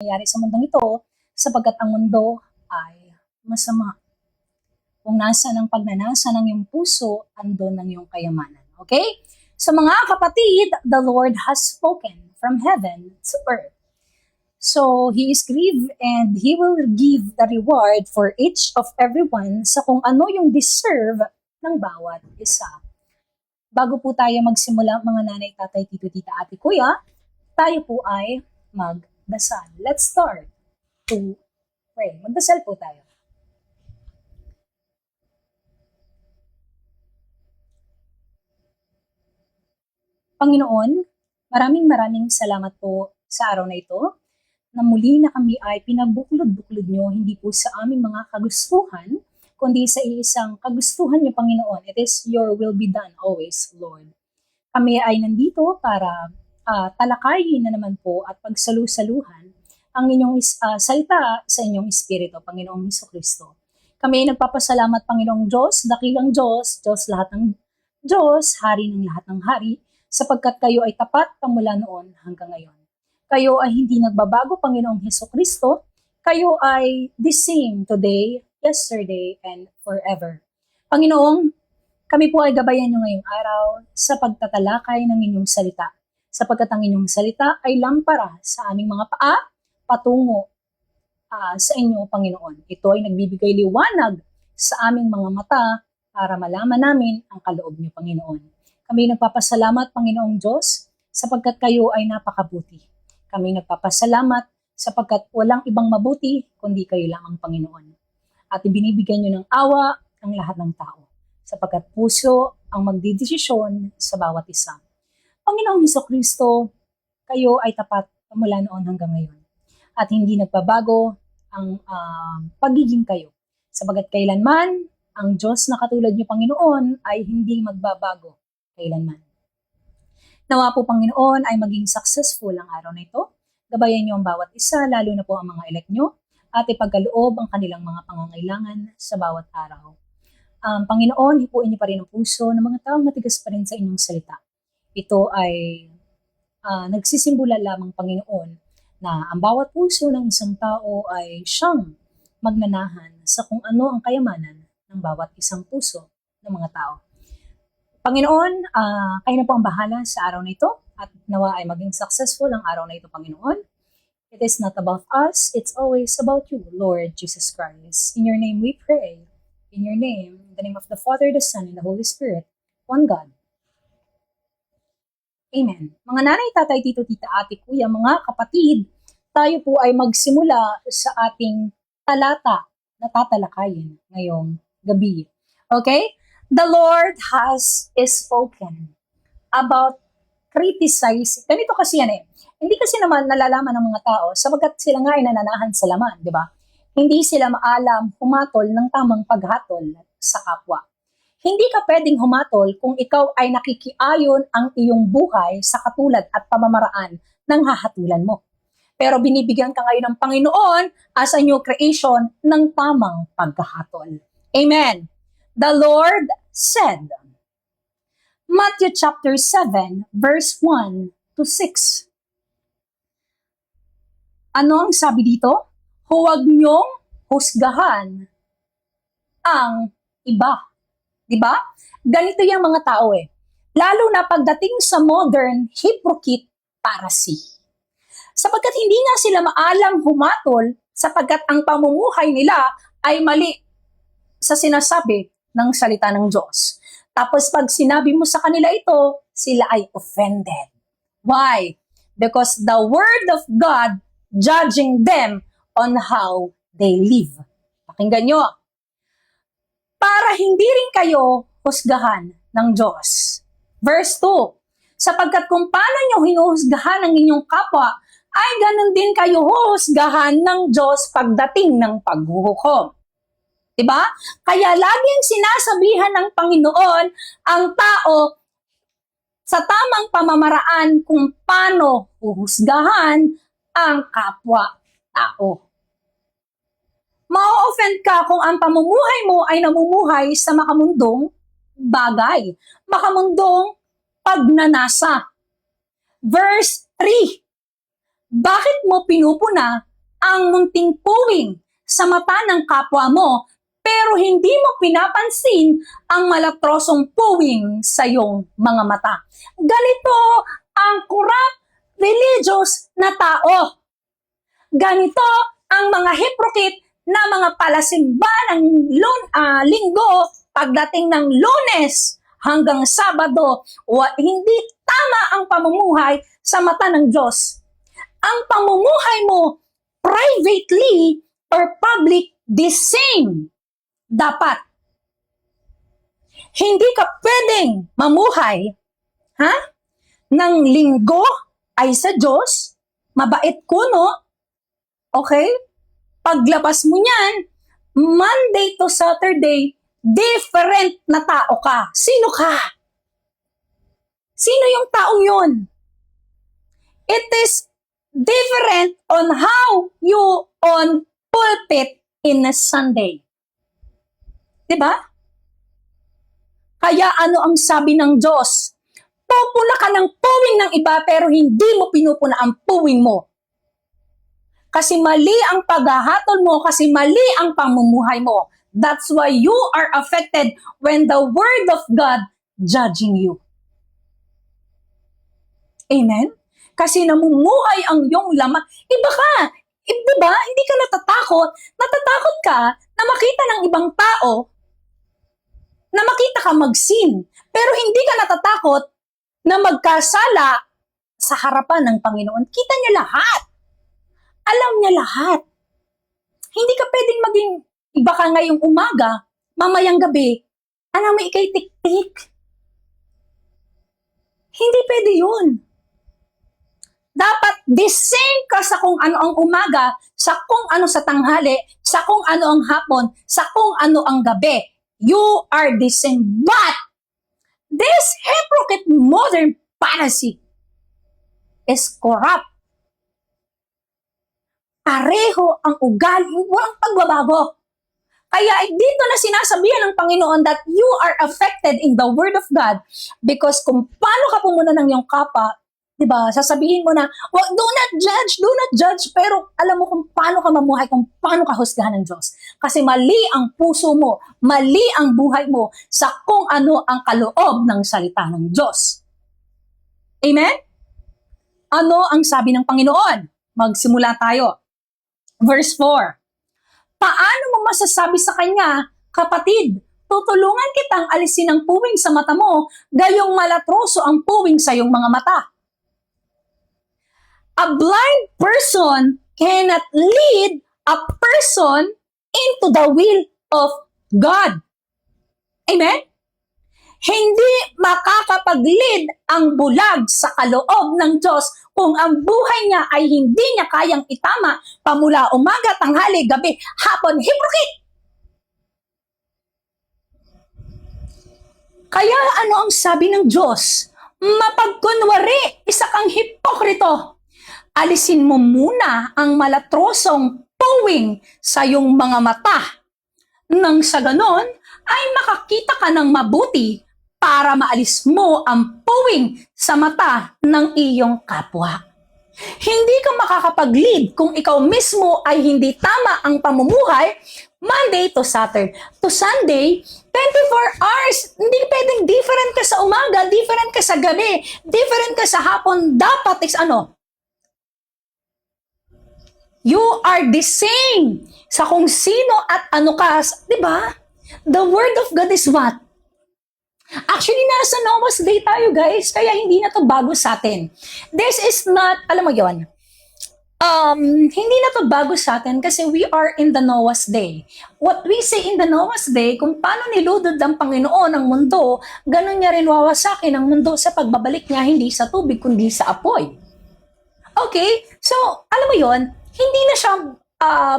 nangyayari sa mundong ito sapagkat ang mundo ay masama. Kung nasa ng pagnanasa ng iyong puso, andon ng iyong kayamanan. Okay? So mga kapatid, the Lord has spoken from heaven to earth. So He is grieved and He will give the reward for each of everyone sa kung ano yung deserve ng bawat isa. Bago po tayo magsimula, mga nanay, tatay, tito, tita, ate, kuya, tayo po ay magdasal. Let's start to pray. Magdasal po tayo. Panginoon, maraming salamat po sa araw na ito na muli na kami ay pinagbuklod-buklod nyo, hindi po sa aming mga kagustuhan, kundi sa isang kagustuhan nyo, Panginoon. It is your will be done always, Lord. Kami ay nandito para talakayin na naman po at pagsalu-saluhan ang inyong salita sa inyong Espiritu, Panginoong Hesukristo. Kami ay nagpapasalamat, Panginoong Diyos, dakilang Diyos, Diyos lahat ng Diyos, Hari ng lahat ng Hari, sapagkat kayo ay tapat pamula noon hanggang ngayon. Kayo ay hindi nagbabago, Panginoong Hesukristo. Kayo ay the same today, yesterday, and forever. Panginoong, kami po ay gabayan nyo ngayong araw sa pagtatalakay ng inyong salita, sapagkat ang inyong salita ay lampara sa aming mga paa, patungo sa inyo, Panginoon. Ito ay nagbibigay liwanag sa aming mga mata para malaman namin ang kaloob nyo, Panginoon. Kami nagpapasalamat, Panginoong Diyos, sapagkat kayo ay napakabuti. Kami nagpapasalamat sapagkat walang ibang mabuti kundi kayo lamang, Panginoon. At ibinibigyan nyo ng awa ang lahat ng tao, sapagkat puso ang magdidesisyon sa bawat isa. Panginoong Hesukristo, kayo ay tapat mula noon hanggang ngayon. At hindi nagbabago ang pagiging kayo. Sapagkat kailanman, ang Diyos na katulad niyo, Panginoon, ay hindi magbabago kailanman. Nawa po, Panginoon, ay maging successful ang araw na ito. Gabayan niyo ang bawat isa, lalo na po ang mga elect niyo, at ipagkaloob ang kanilang mga pangangailangan sa bawat araw. Panginoon, hipuin niyo pa rin ang puso ng mga taong matigas pa rin sa inyong salita. Ito ay nagsisimbula lamang, Panginoon, na ang bawat puso ng isang tao ay siyang magnanahan sa kung ano ang kayamanan ng bawat isang puso ng mga tao. Panginoon, kayo na po ang bahala sa araw na ito at nawa ay maging successful ang araw na ito, Panginoon. It is not about us, it's always about you, Lord Jesus Christ. In your name we pray. In your name, in the name of the Father, the Son, and the Holy Spirit, one God. Amen. Mga nanay, tatay, tito, tita, ate, kuya, mga kapatid, tayo po ay magsimula sa ating talata na tatalakayin ngayong gabi. Okay? The Lord has spoken about criticizing. Ganito kasi yan eh. Hindi kasi naman nalalaman ng mga tao sapagkat sila nga ay nananahan sa laman, di ba? Hindi sila maalam humatol ng tamang paghatol sa kapwa. Hindi ka pwedeng humatol kung ikaw ay nakikiayon ang iyong buhay sa katulad at pamamaraan ng hahatulan mo. Pero binibigyan ka ngayon ng Panginoon as a new creation ng tamang paghahatol. Amen. The Lord said, Matthew chapter 7, verse 1 to 6. Ano ang sabi dito? Huwag niyong husgahan ang iba. Diba? Ganito yung mga tao eh. Lalo na pagdating sa modern hypocrite Pharisee. Sapagkat hindi nga sila maalam humatol sapagkat ang pamumuhay nila ay mali sa sinasabi ng salita ng Diyos. Tapos pag sinabi mo sa kanila ito, sila ay offended. Why? Because the word of God judging them on how they live. Pakinggan nyo. Para hindi rin kayo husgahan ng Diyos. Verse 2, sapagkat kung paano nyo hinuhusgahan ang inyong kapwa, ay ganun din kayo husgahan ng Diyos pagdating ng paghuhukom. Diba? Kaya laging sinasabihan ng Panginoon ang tao sa tamang pamamaraan kung paano huhusgahan ang kapwa-tao. Ma-offend ka kung ang pamumuhay mo ay namumuhay sa makamundong bagay, makamundong pagnanasa. Verse 3, bakit mo pinupuna ang munting puwing sa mata ng kapwa mo, pero hindi mo pinapansin ang malatrosong puwing sa iyong mga mata. Ganito ang corrupt religious na tao. Ganito ang mga hypocrite na mga palasimba ng linggo pagdating ng Lunes hanggang Sabado. Hindi tama ang pamumuhay sa mata ng Diyos. Ang pamumuhay mo privately or public, the same. Dapat. Hindi ka pwedeng mamuhay ng linggo ay sa Diyos, mabait kuno, okay? Paglabas mo niyan, Monday to Saturday, different na tao ka. Sino ka? Sino yung taong yun? It is different on how you on pulpit in a Sunday. Diba? Kaya ano ang sabi ng Diyos? Pupuna ka ng puwing ng iba pero hindi mo pinupuna ang puwing mo. Kasi mali ang paghahatol mo, kasi mali ang pamumuhay mo. That's why you are affected when the Word of God judging you. Amen? Kasi namumuhay ang iyong laman. Iba ka. Diba? Hindi ka natatakot. Natatakot ka na makita ng ibang tao, na makita ka mag-sin. Pero hindi ka natatakot na magkasala sa harapan ng Panginoon. Kita niya lahat. Alam niya lahat. Hindi ka pwedeng maging iba ka ngayong umaga, mamayang gabi, alam mo ikay tik-tik. Hindi pwede yun. Dapat the same ka sa kung ano ang umaga, sa kung ano sa tanghali, sa kung ano ang hapon, sa kung ano ang gabi. You are the same. But this hypocrite modern fantasy is corrupt. Pareho ang ugali, walang pagbabago. Kaya dito na sinasabihan ng Panginoon that you are affected in the Word of God because kung paano ka pumuna ng iyong kapa, diba, sasabihin mo na, well, do not judge, pero alam mo kung paano ka mamuhay, kung paano ka husgahan ng Diyos. Kasi mali ang puso mo, mali ang buhay mo sa kung ano ang kaloob ng salita ng Diyos. Amen? Ano ang sabi ng Panginoon? Magsimula tayo. Verse 4. Paano mo masasabi sa kanya, kapatid, tutulungan kitang alisin ang puwing sa mata mo, gayong malatroso ang puwing sa iyong mga mata. A blind person cannot lead a person into the will of God. Amen? Hindi makakapag-lead ang bulag sa kaloob ng Diyos kung ang buhay niya ay hindi niya kayang itama pamula umaga, tanghali, gabi, hapon, hypocrite. Kaya ano ang sabi ng Diyos? Mapagkunwari, isa kang hipokrito. Alisin mo muna ang malatrosong puwing sa iyong mga mata. Nang sa ganon, ay makakita ka ng mabuti para maalis mo ang puwing sa mata ng iyong kapwa. Hindi ka makakapag-lead kung ikaw mismo ay hindi tama ang pamumuhay Monday to Saturday. To Sunday, 24 hours. Hindi pwedeng different ka sa umaga, different ka sa gabi, different ka sa hapon. Dapat is ano? You are the same sa kung sino at ano ka. Diba? The Word of God is what? Actually, nasa Noah's Day tayo, guys. Kaya hindi na to bago sa atin. This is not, alam mo yon, hindi na to bago sa atin kasi we are in the Noah's Day. What we say in the Noah's Day, kung paano niludod ng Panginoon ang mundo, ganun niya rin wawasakin ang mundo sa pagbabalik niya, hindi sa tubig, kundi sa apoy. Okay? So, alam mo yon, hindi na siya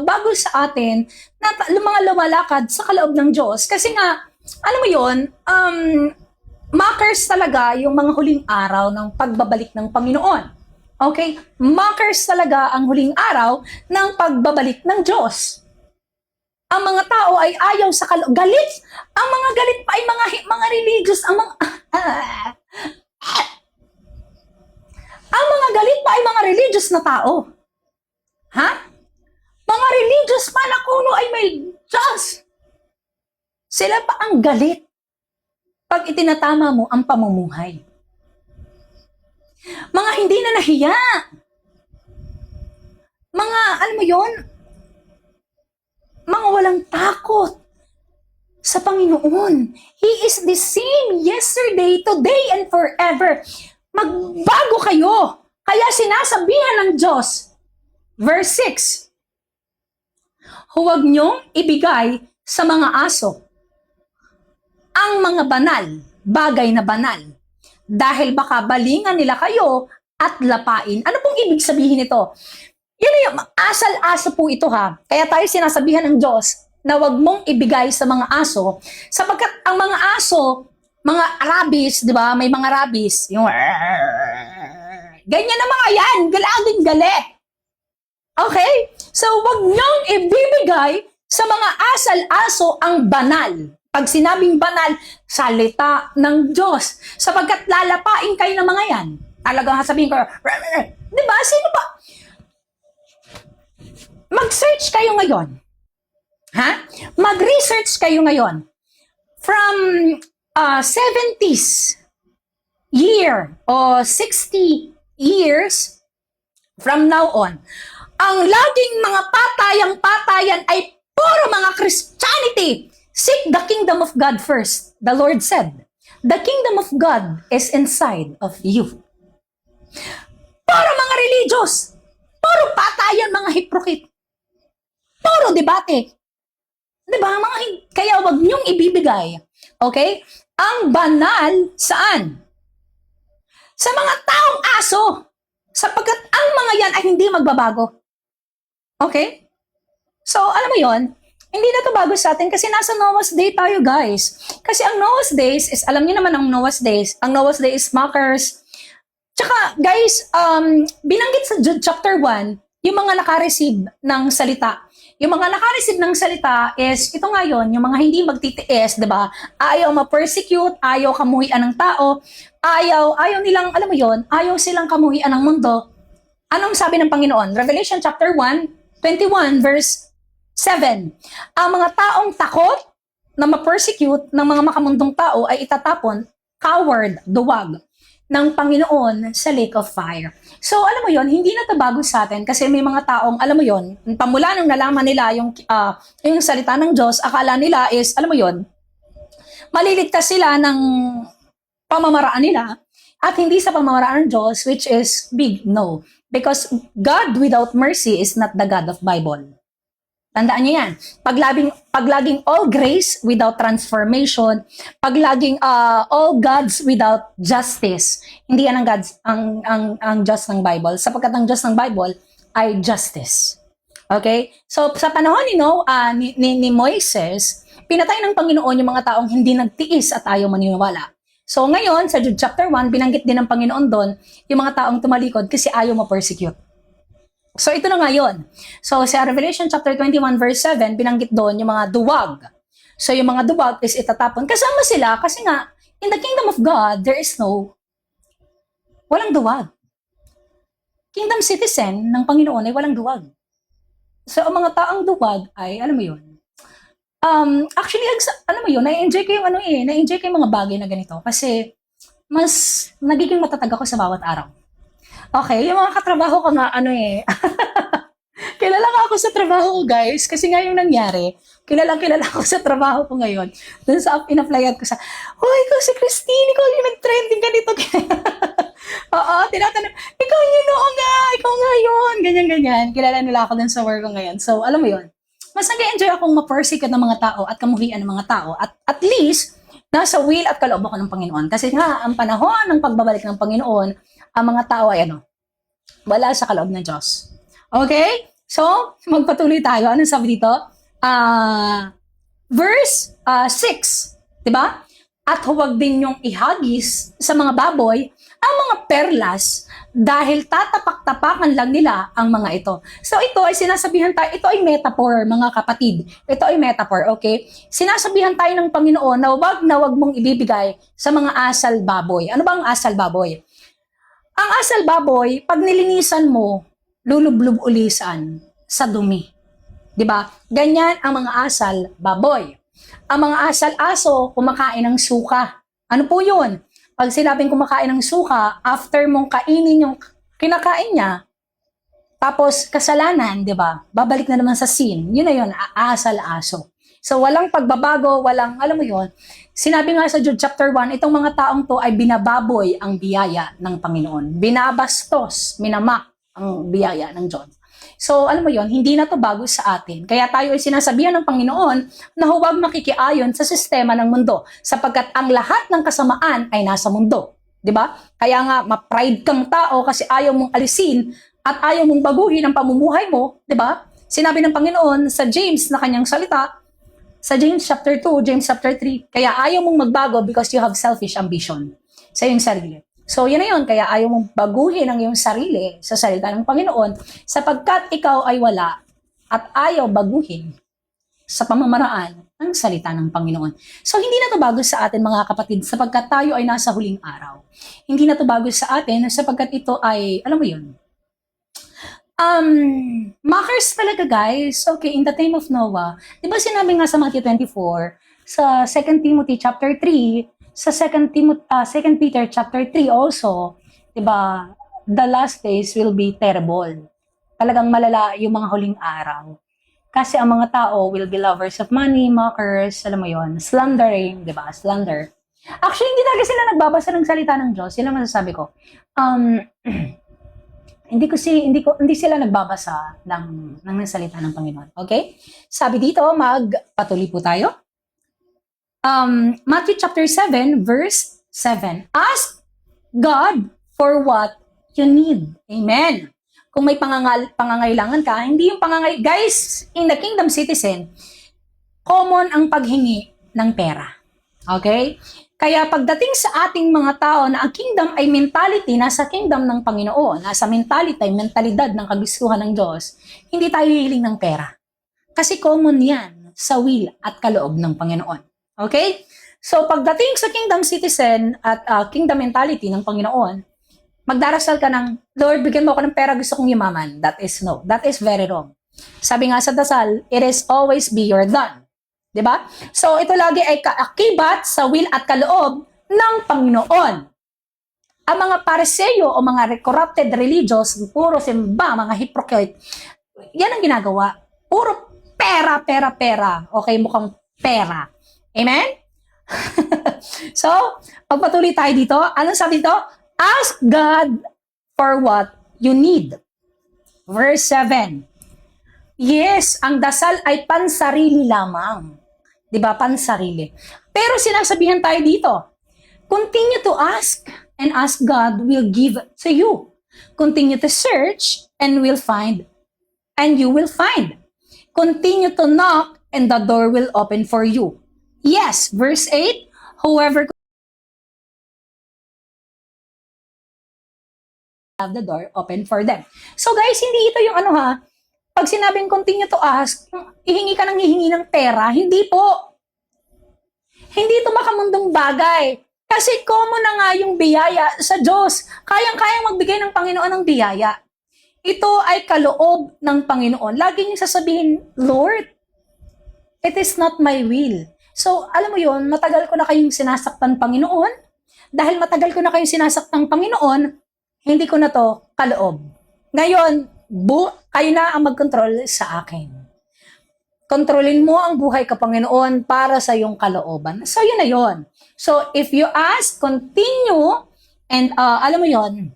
bago sa atin na mga lumalakad sa kaloob ng Diyos. Kasi nga, alam mo yon, mockers talaga yung mga huling araw ng pagbabalik ng Panginoon. Okay? Mockers talaga ang huling araw ng pagbabalik ng Diyos. Ang mga tao ay ayaw sa galit. Ang mga galit pa ay mga religious, ang mga galit pa ay mga religious na tao. Ha? Diyos manakuno ay may Diyos. Sila pa ang galit pag itinatama mo ang pamumuhay. Mga hindi na nahiya. Mga, alam mo yon, mga walang takot sa Panginoon. He is the same yesterday, today, and forever. Magbago kayo. Kaya sinasabihan ng Diyos, verse 6, huwag niyong ibigay sa mga aso ang mga banal, bagay na banal, dahil baka balingan nila kayo at lapain. Ano pong ibig sabihin nito? Yun yung asal-aso po ito ha. Kaya tayo sinasabihan ng Diyos na wag mong ibigay sa mga aso sapagkat ang mga aso, mga rabies, di ba? May mga rabies. Yung ganyan na mga yan. Galaging galit. Okay? So, wag niyong ibibigay sa mga asal-aso ang banal. Pag sinabing banal, salita ng Diyos. Sapagkat lalapain kayo ng mga yan. Talagang sabihin ko, di ba? Sino ba? Mag-search kayo ngayon. Ha? Mag-research kayo ngayon. From 70s year o 60 years from now on, ang laging mga patayang-patayan ay puro mga Christianity. Seek the kingdom of God first. The Lord said, the kingdom of God is inside of you. Puro mga religious. Puro patayan, mga hypocrite. Puro debate. Diba? Kaya wag niyong ibibigay. Okay? Ang banal saan? Sa mga taong aso. Sapagkat ang mga yan ay hindi magbabago. Okay? So, alam mo yon, hindi na ito bago sa atin kasi nasa Noah's Day tayo, guys. Kasi ang Noah's Days is, alam niyo naman ang Noah's Days. Ang Noah's Day is mockers. Tsaka, guys, binanggit sa Jude chapter 1, yung mga nakareceive ng salita. Yung mga nakareceive ng salita is, ito nga yun, yung mga hindi magtitiis, di ba? Ayaw ma-persecute, ayaw kamuhian ng tao, ayaw nilang, alam mo yun, ayaw silang kamuhian ng mundo. Anong sabi ng Panginoon? Revelation chapter 1:21, verse 7. Ang mga taong takot na ma-persecute ng mga makamundong tao ay itatapon, coward, duwag, ng Panginoon sa lake of fire. So, alam mo yon, hindi na ito bago sa atin kasi may mga taong, alam mo yon, pamula nung nalaman nila yung salita ng Diyos, akala nila is, alam mo yon, maliligtas sila ng pamamaraan nila at hindi sa pamamaraan ng Diyos, which is big no. Because God without mercy is not the God of Bible. Tandaan niyo yan. Paglaging all grace without transformation, paglaging all gods without justice. Hindi yan ang Diyos ng Bible. Sapagkat ang Diyos ng Bible ay justice. Okay? So, sa panahon ni Moises, pinatay ng Panginoon yung mga taong hindi nagtiis at ayaw maniniwala. So, ngayon, sa Jude chapter 1, binanggit din ng Panginoon doon yung mga taong tumalikod kasi ayaw ma-persecute. So, ito na nga yun. So, sa Revelation chapter 21 verse 7, binanggit doon yung mga duwag. So, yung mga duwag is itatapon. Kasama sila kasi nga, in the kingdom of God, there is walang duwag. Kingdom citizen ng Panginoon ay walang duwag. So, ang mga taong duwag ay, alam mo yun, actually, alam mo yun, na-enjoy ko yung mga bagay na ganito kasi mas nagiging matatag ako sa bawat araw. Okay, yung mga katrabaho ko nga, kilala nga ako sa trabaho ko, guys, kasi nga yung nangyari, kilala ako sa trabaho ko ngayon. Doon sa in-applyan ko sa, hoy, ikaw si Christine, ikaw yung nag-trending ganito. Oo, tinatanong, ikaw nga yun, ganyan. Kilala nila ako dun sa work ko ngayon. So, alam mo yun, mas nag-enjoy akong ma-persecute ng mga tao at kamuhian ng mga tao. At least, nasa will at kaloob ako ng Panginoon. Kasi nga, ang panahon ng pagbabalik ng Panginoon, ang mga tao ay wala sa kaloob ng Diyos. Okay? So, magpatuloy tayo. Anong sabi dito? Verse 6. Diba? At huwag din yung ihagis sa mga baboy ang mga perlas dahil tatapak-tapakan lang nila ang mga ito. So, ito ay sinasabihan tayo, ito ay metaphor, mga kapatid. Ito ay metaphor, okay? Sinasabihan tayo ng Panginoon na wag mong ibibigay sa mga asal baboy. Ano ba ang asal baboy? Ang asal baboy, pag nilinisan mo, lulublob ulisan sa dumi. 'Di ba? Ganyan ang mga asal baboy. Ang mga asal aso, kumakain ng suka. Ano po yun? Pag sinabing kumakain ng suka, after mong kainin yung kinakain niya, tapos kasalanan, 'di ba? Babalik na naman sa sin. Yun na yun, asal aso. So walang pagbabago, walang, alam mo yun, sinabi nga sa Jude chapter 1, itong mga taong to ay binababoy ang biyaya ng Panginoon. Binabastos, minamak ang biyaya ng Diyos. So, alam mo yon, hindi na to bago sa atin. Kaya tayo ay sinasabihan ng Panginoon na huwag makikiayon sa sistema ng mundo sapagkat ang lahat ng kasamaan ay nasa mundo. 'Di ba? Kaya nga, ma-pride kang tao kasi ayaw mong alisin at ayaw mong baguhin ang pamumuhay mo, 'di ba? Sinabi ng Panginoon sa James na kanyang salita, sa James chapter 2, James chapter 3, kaya ayaw mong magbago because you have selfish ambition sa iyong sarili. So, yun na yun. Kaya ayaw mong baguhin ang iyong sarili sa salita ng Panginoon sapagkat ikaw ay wala at ayaw baguhin sa pamamaraan ng salita ng Panginoon. So, hindi na to bago sa atin mga kapatid sapagkat tayo ay nasa huling araw. Hindi na to bago sa atin sapagkat ito ay, alam mo yun, mockers talaga guys. Okay, in the time of Noah, di ba sinabi nga sa Matthew 24, sa 2 Timothy chapter 3, sa 2 Peter chapter 3 also, di ba, the last days will be terrible. Talagang malala yung mga huling araw. Kasi ang mga tao will be lovers of money, mockers, alam mo yon, slandering, di ba, slander. Actually, hindi talaga sila nagbabasa ng salita ng Diyos. Sila masasabi ko. Hindi sila nagbabasa ng salita ng Panginoon. Okay? Sabi dito, magpatuloy po tayo. Matthew chapter 7, verse 7. Ask God for what you need. Amen. Kung may pangangailangan ka, hindi yung guys, in the kingdom citizen, common ang paghingi ng pera. Okay? Kaya pagdating sa ating mga tao na ang kingdom ay mentality, nasa kingdom ng Panginoon, nasa mentalidad ng kagustuhan ng Diyos, hindi tayo hihiling ng pera. Kasi common yan sa will at kaloob ng Panginoon. Okay? So pagdating sa kingdom citizen at kingdom mentality ng Panginoon, magdarasal ka ng, Lord, bigyan mo ako ng pera, gusto kong yumaman. That is no. That is very wrong. Sabi nga sa dasal, it is always be your done. 'Di ba? So ito lagi ay kaakibat sa will at kaloob ng Panginoon. Ang mga Pariseo o mga corrupted religious, puro simba, mga hypocrite, yan ang ginagawa. Puro pera, pera, pera. Okay, mukhang pera. Amen? So, pagpatuloy tayo dito, anong sabi dito? Ask God for what you need. Verse 7. Yes, ang dasal ay pansarili lamang. 'Di ba? Pansarili. Pero sinasabihan tayo dito, continue to ask and ask God will give to you. Continue to search and will find and you will find. Continue to knock and the door will open for you. Yes, verse 8, whoever have the door open for them. So guys, hindi ito yung pag sinabing continue to ask, hihingi ka ng hihingi ng pera, hindi po. Hindi ito makamundong bagay. Kasi common na nga yung biyaya sa Diyos. Kayang-kayang magbigay ng Panginoon ng biyaya. Ito ay kaloob ng Panginoon. Lagi niyong sasabihin, Lord, it is not my will. So, alam mo yun, matagal ko na kayong sinasaktan Panginoon. Dahil matagal ko na kayong sinasaktan Panginoon, hindi ko na to kaloob. Ngayon, kayo na ang mag-control sa akin. Kontrolin mo ang buhay ka, Panginoon, para sa iyong kalooban. So, yun na yun. So, if you ask, continue, and alam mo yun,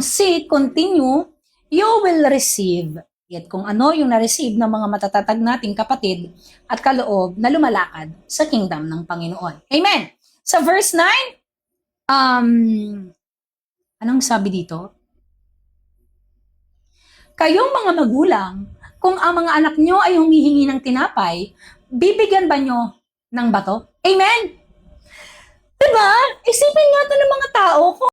seek, continue, you will receive. Yet kung ano yung na-receive ng mga matatatag nating kapatid at kaloob na lumalakad sa kingdom ng Panginoon. Amen. Sa verse 9, anong sabi dito? Kayong mga magulang, kung ang mga anak nyo ay humihingi ng tinapay, bibigyan ba nyo ng bato? Amen? Diba? Isipin nga ito ng mga tao kung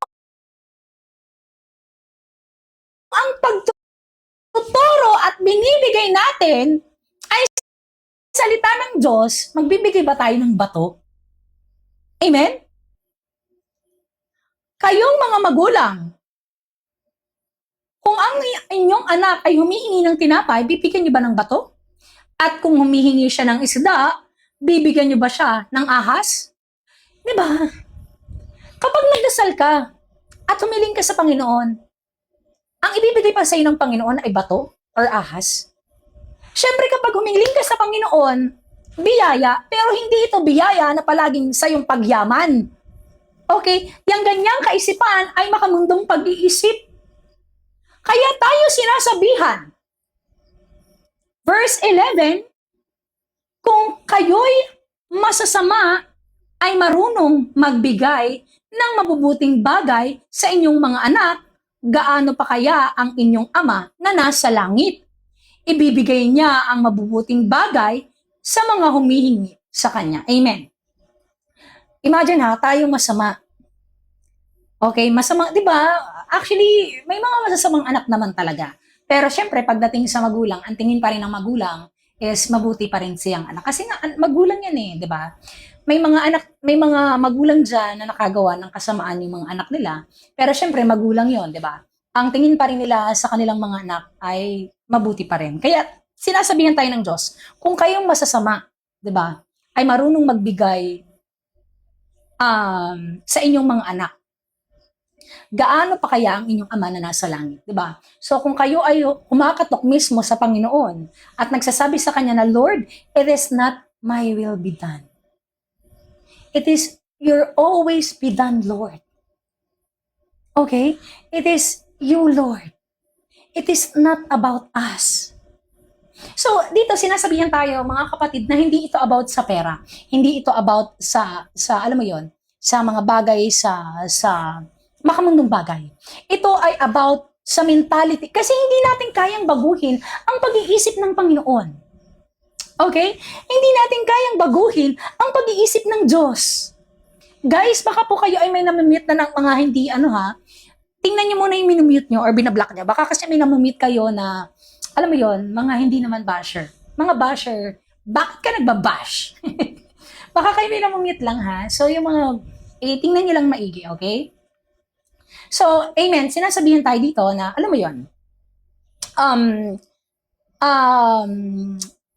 ang pagtuturo at binibigay natin ay salita ng Diyos, magbibigay ba tayo ng bato? Amen? Kayong mga magulang, Kung ang inyong anak ay humihingi ng tinapay, bibigyan niyo ba ng bato? At kung humihingi siya ng isda, bibigyan niyo ba siya ng ahas? Di ba? Kapag nagdasal ka at humiling ka sa Panginoon, ang ibibigay pa sa iyo ng Panginoon ay bato or ahas. Siyempre kapag humiling ka sa Panginoon, biyaya, pero hindi ito biyaya na palaging sa iyong pagyaman. Okay? Yang ganyang kaisipan ay makamundong pag-iisip. Kaya tayo sinasabihan, verse 11, kung kayo'y masasama ay marunong magbigay ng mabubuting bagay sa inyong mga anak, gaano pa kaya ang inyong ama na nasa langit? Ibibigay niya ang mabubuting bagay sa mga humihingi sa kanya. Amen. Imagine ha, tayong masama. Okay, masama, di ba? Actually, may mga masasamang anak naman talaga. Pero syempre, pagdating sa magulang, ang tingin pa rin ng magulang is mabuti pa rin siyang anak. Kasi nga, magulang yan eh, di ba? May mga magulang dyan na nakagawa ng kasamaan yung mga anak nila. Pero syempre, magulang yon, di ba? Ang tingin pa rin nila sa kanilang mga anak ay mabuti pa rin. Kaya, sinasabihan tayo ng Diyos, kung kayong masasama, di ba, ay marunong magbigay sa inyong mga anak, gaano pa kaya ang inyong ama na nasa langit, di ba? So kung kayo ay kumakatok mismo sa Panginoon at nagsasabi sa Kanya na, Lord, it is not my will be done. It is your always be done, Lord. Okay? It is you, Lord. It is not about us. So, dito sinasabihan tayo, mga kapatid, na hindi ito about sa pera. Hindi ito about sa alam mo yon, sa mga bagay, sa makamundong bagay. Ito ay about sa mentality. Kasi hindi natin kayang baguhin ang pag-iisip ng Panginoon. Okay? Hindi natin kayang baguhin ang pag-iisip ng Diyos. Guys, baka po kayo ay may namimute na ng mga hindi tingnan niyo muna yung minumute nyo or binablock niyo. Baka kasi may namimute kayo na, alam mo yon, mga hindi naman basher. Mga basher, bakit ka nagbabash? Baka kayo may namimute lang ha. So yung mga, tingnan niyo lang maigi, okay? So, amen, sinasabihan tayo dito na, alam mo yon,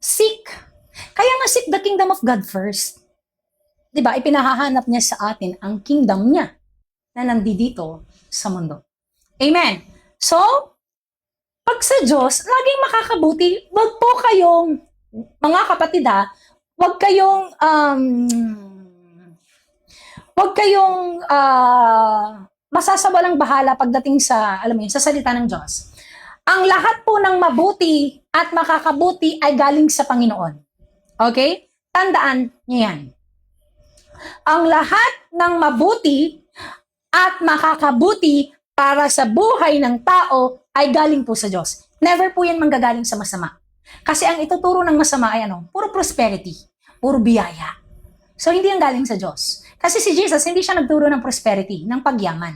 seek. Kaya nga seek the kingdom of God first. Diba, ipinahahanap niya sa atin ang kingdom niya na nandito sa mundo. Amen. So, pag sa Diyos, laging makakabuti, wag po kayong, mga kapatid ha, wag kayong masasawalang bahala pagdating sa, alam mo yun, sa salita ng Diyos. Ang lahat po ng mabuti at makakabuti ay galing sa Panginoon. Okay? Tandaan niyo yan. Ang lahat ng mabuti at makakabuti para sa buhay ng tao ay galing po sa Diyos. Never po yan manggagaling sa masama. Kasi ang ituturo ng masama ay puro prosperity, puro biyaya. So, hindi yan galing sa Diyos. Kasi si Jesus, hindi siya nagturo ng prosperity, ng pagyaman.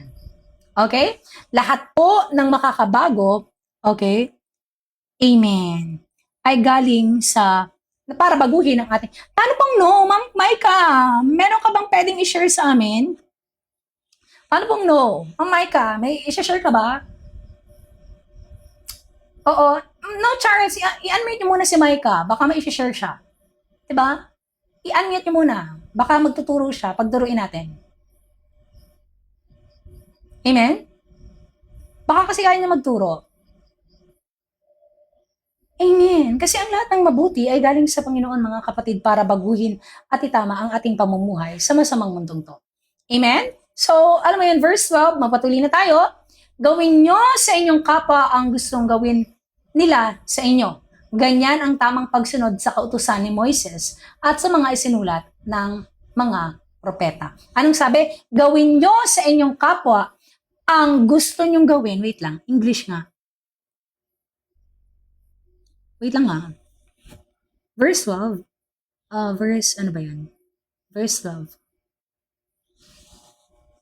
Okay? Lahat po ng makakabago, okay? Amen. Ay galing sa, para baguhin ang ating, paano pang no, Ma'am Maika? Meron ka bang pwedeng i-share sa amin? Paano pong no? Ma'am Maika, may i-share ka ba? Oo. No, Charles, i-unmute niyo muna si Maika. Baka may i-share siya. Diba? I-unmute niyo muna. Baka magtuturo siya. Pagturuin natin. Amen? Baka kasi kaya niya magturo. Amen. Kasi ang lahat ng mabuti ay galing sa Panginoon, mga kapatid, para baguhin at itama ang ating pamumuhay sa masamang mundong to. Amen? So, alam mo yun, verse 12, mapatuloy na tayo. Gawin nyo sa inyong kapwa ang gustong gawin nila sa inyo. Ganyan ang tamang pagsunod sa kautusan ni Moises at sa mga isinulat ng mga propeta. Anong sabi? Gawin nyo sa inyong kapwa ang gusto nyong gawin. Wait lang, English nga. Wait lang nga. Verse 12. Ano ba yun? Verse 12.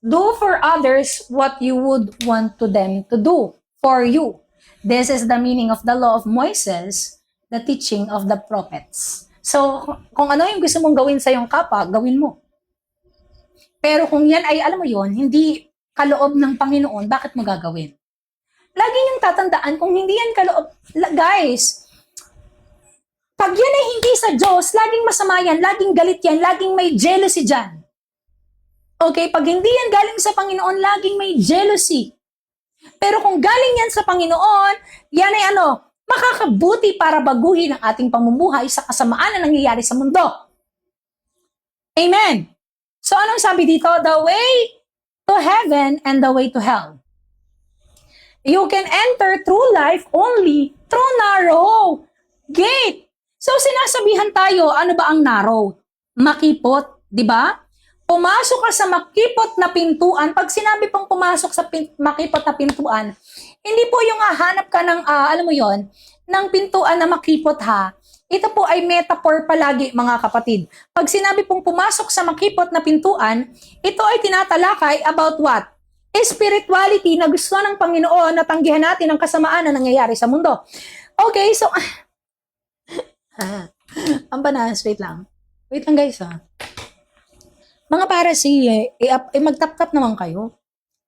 Do for others what you would want to them to do for you. This is the meaning of the law of Moses, the teaching of the prophets. So, kung ano yung gusto mong gawin sa iyong kapwa, gawin mo. Pero kung yan ay, alam mo yon, hindi kaloob ng Panginoon, bakit mo gagawin? lagi niyong tatandaan kung hindi yan kaloob. Guys, pag yan ay hindi sa Diyos, laging masama yan, laging galit yan, laging may jealousy dyan. Okay, pag hindi yan galing sa Panginoon, laging may jealousy. Pero kung galing yan sa Panginoon, yan ay makakabuti para baguhin ang ating pamumuhay sa kasamaan na nangyayari sa mundo. Amen. So anong sabi dito? The way to heaven and the way to hell. You can enter through life only through narrow gate. So sinasabihan tayo, ano ba ang narrow? Makipot, di ba? Pumasok ka sa makipot na pintuan. Pag sinabi pong pumasok sa makipot na pintuan, hindi po yung hahanap ka ng, alam mo yon, ng pintuan na makipot ha. Ito po ay metaphor palagi mga kapatid. Pag sinabi pong pumasok sa makipot na pintuan, ito ay tinatalakay about what? Spirituality na gusto ng Panginoon na tanggihan natin ang kasamaan na nangyayari sa mundo. Okay, so, ang banas, wait lang. Wait lang guys ha. Mga parasi, mag-tap-tap naman kayo.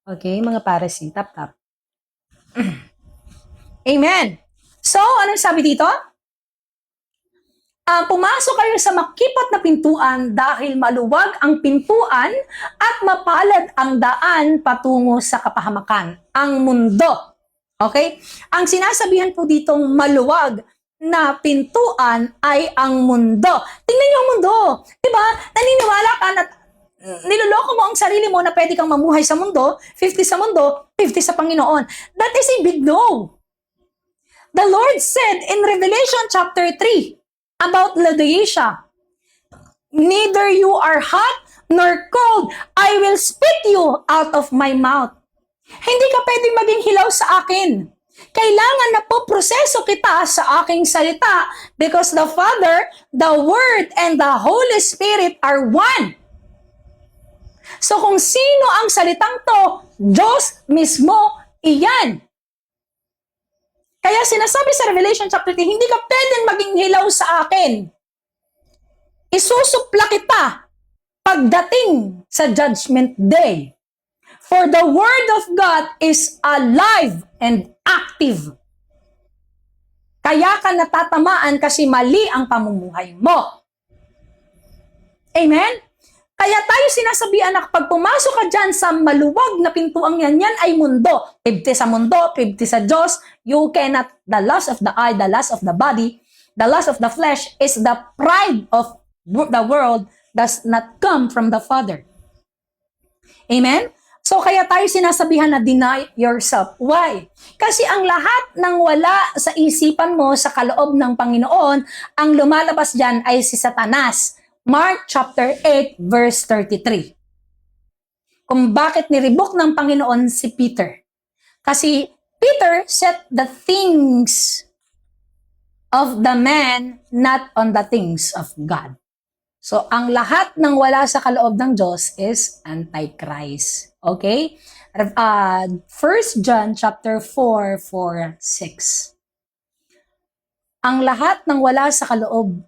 Okay, mga parasi, tap-tap. Amen. So, anong sabi dito? Pumasok kayo sa makipot na pintuan dahil maluwag ang pintuan at mapalad ang daan patungo sa kapahamakan, ang mundo. Okay? Ang sinasabihan po ditong maluwag na pintuan ay ang mundo. Tingnan niyo ang mundo. Diba? Naniniwala ka na niloloko mo ang sarili mo na pwede kang mamuhay sa mundo, 50 sa mundo, 50 sa Panginoon. That is a big no. The Lord said in Revelation chapter 3 about Laodicea, neither you are hot nor cold, I will spit you out of my mouth. Hindi ka pwedeng maging hilaw sa akin. Kailangan na po proseso kita sa aking salita because the Father, the Word, and the Holy Spirit are one. So kung sino ang salitang to, Diyos mismo iyan. Kaya sinasabi sa Revelation chapter 3, hindi ka pwedeng maging hilaw sa akin. Isusupla kita pagdating sa judgment day. For the word of God is alive and active. Kaya ka natatamaan kasi mali ang pamumuhay mo. Amen? Kaya tayo sinasabihan na kapag pumasok ka dyan sa maluwag na pintuang yan ay mundo. 50 sa mundo, 50 sa Diyos. You cannot, the lust of the eye, the lust of the body, the lust of the flesh is the pride of the world does not come from the Father. Amen? So kaya tayo sinasabihan na deny yourself. Why? Kasi ang lahat ng wala sa isipan mo sa kaloob ng Panginoon, ang lumalabas dyan ay si Satanas. Mark chapter 8 verse 33. Kung bakit niribok ng Panginoon si Peter. Kasi Peter set the things of the man, not on the things of God. So, ang lahat ng wala sa kaloob ng Diyos is Antichrist. Okay? 1 John chapter 4, 6. Ang lahat ng wala sa kaloob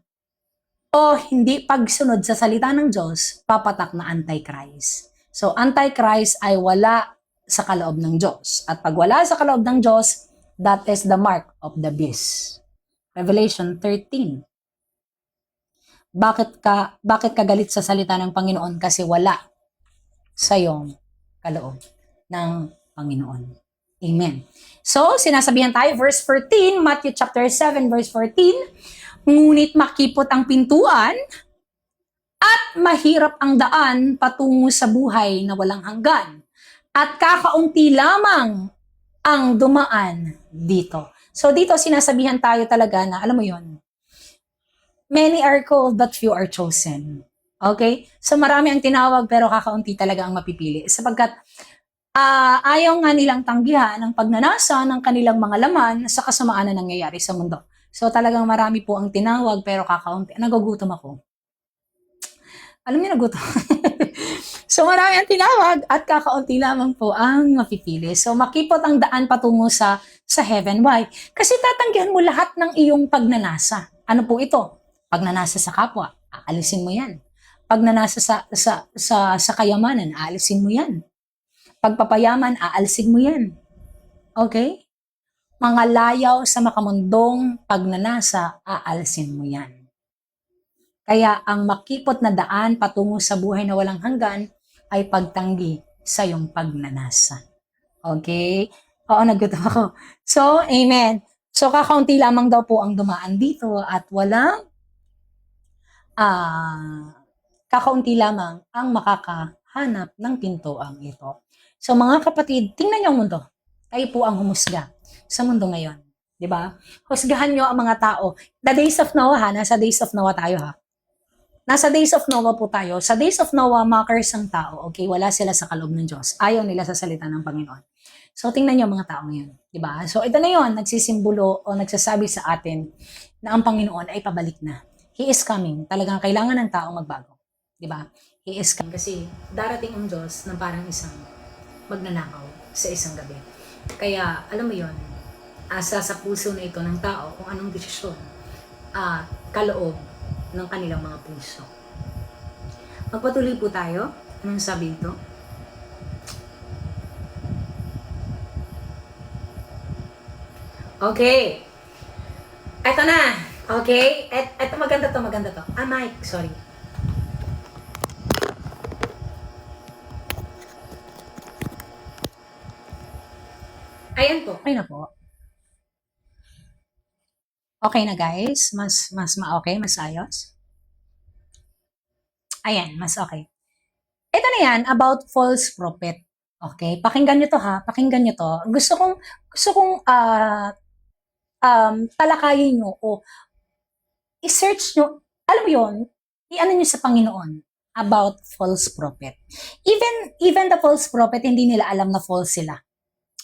o hindi pagsunod sa salita ng Diyos, papatak na Antichrist. So, Antichrist ay wala sa kaloob ng Diyos. At pag wala sa kaloob ng Diyos, that is the mark of the beast. Revelation 13. Bakit ka galit sa salita ng Panginoon? Kasi wala sa iyong kaloob ng Panginoon. Amen. So, sinasabihan tayo, verse 14, Matthew chapter 7, verse 14, ngunit makipot ang pintuan at mahirap ang daan patungo sa buhay na walang hanggan. At kakaunti lamang ang dumaan dito. So dito sinasabihan tayo talaga na, alam mo yon, many are called but few are chosen. Okay? So marami ang tinawag pero kakaunti talaga ang mapipili. Sapagkat ayaw nga nilang tanggihan ang pagnanasa ng kanilang mga laman sa kasamaan na nangyayari sa mundo. So talagang marami po ang tinawag pero kakaunti. Nagugutom ako. Alam niyo, nagutom. So marami ang tinawag at kakaunti lamang po ang mapipili. So makipot ang daan patungo sa heaven. Why? Kasi tatanggihan mo lahat ng iyong pagnanasa. Ano po ito? Pagnanasa sa kapwa, aalisin mo yan. Pagnanasa sa kayamanan, aalisin mo yan. Pagpapayaman, aalisin mo yan. Okay? Mga layaw sa makamundong pagnanasa, aalsin mo yan. Kaya ang makipot na daan patungo sa buhay na walang hanggan ay pagtanggi sa iyong pagnanasa. Okay? Oo, nagutom ako. So, amen. So, kakaunti lamang daw po ang dumaan dito at walang kakaunti lamang ang makakahanap ng pintuang ito. So mga kapatid, tingnan niyo ang mundo. Kayo po ang humusga sa mundo ngayon. 'Di ba? Husgahan niyo ang mga tao. The days of Noah, nasa days of Noah tayo ha. Nasa days of Noah po tayo. Sa days of Noah, mockers ang tao. Okay, wala sila sa kaloob ng Diyos. Ayaw nila sa salita ng Panginoon. So tingnan niyo ang mga tao ngayon. 'Di ba? So ito na 'yon, nagsisimbolo o nagsasabi sa atin na ang Panginoon ay pabalik na. He is coming. Talagang kailangan ng tao magbago. 'Di ba? He is coming kasi darating ang Diyos na parang isang magnanakaw sa isang gabi. Kaya alam mo 'yon, asa sa puso na ito ng tao kung anong desisyon kaloob ng kanilang mga puso. Magpatuloy po tayo. Anong sabi ito? Okay. Eto na. Okay? Eto maganda to. Mike, sorry. Ayan po. Okay na po. Okay na guys? Mas okay? Mas ayos? Ayan, mas okay. Ito na yan, about false prophet. Okay? Pakinggan nyo to ha. Pakinggan nyo to. Gusto kong talakayin nyo o i-search nyo, alam mo yun, i-ano nyo sa Panginoon about false prophet. Even the false prophet, hindi nila alam na false sila.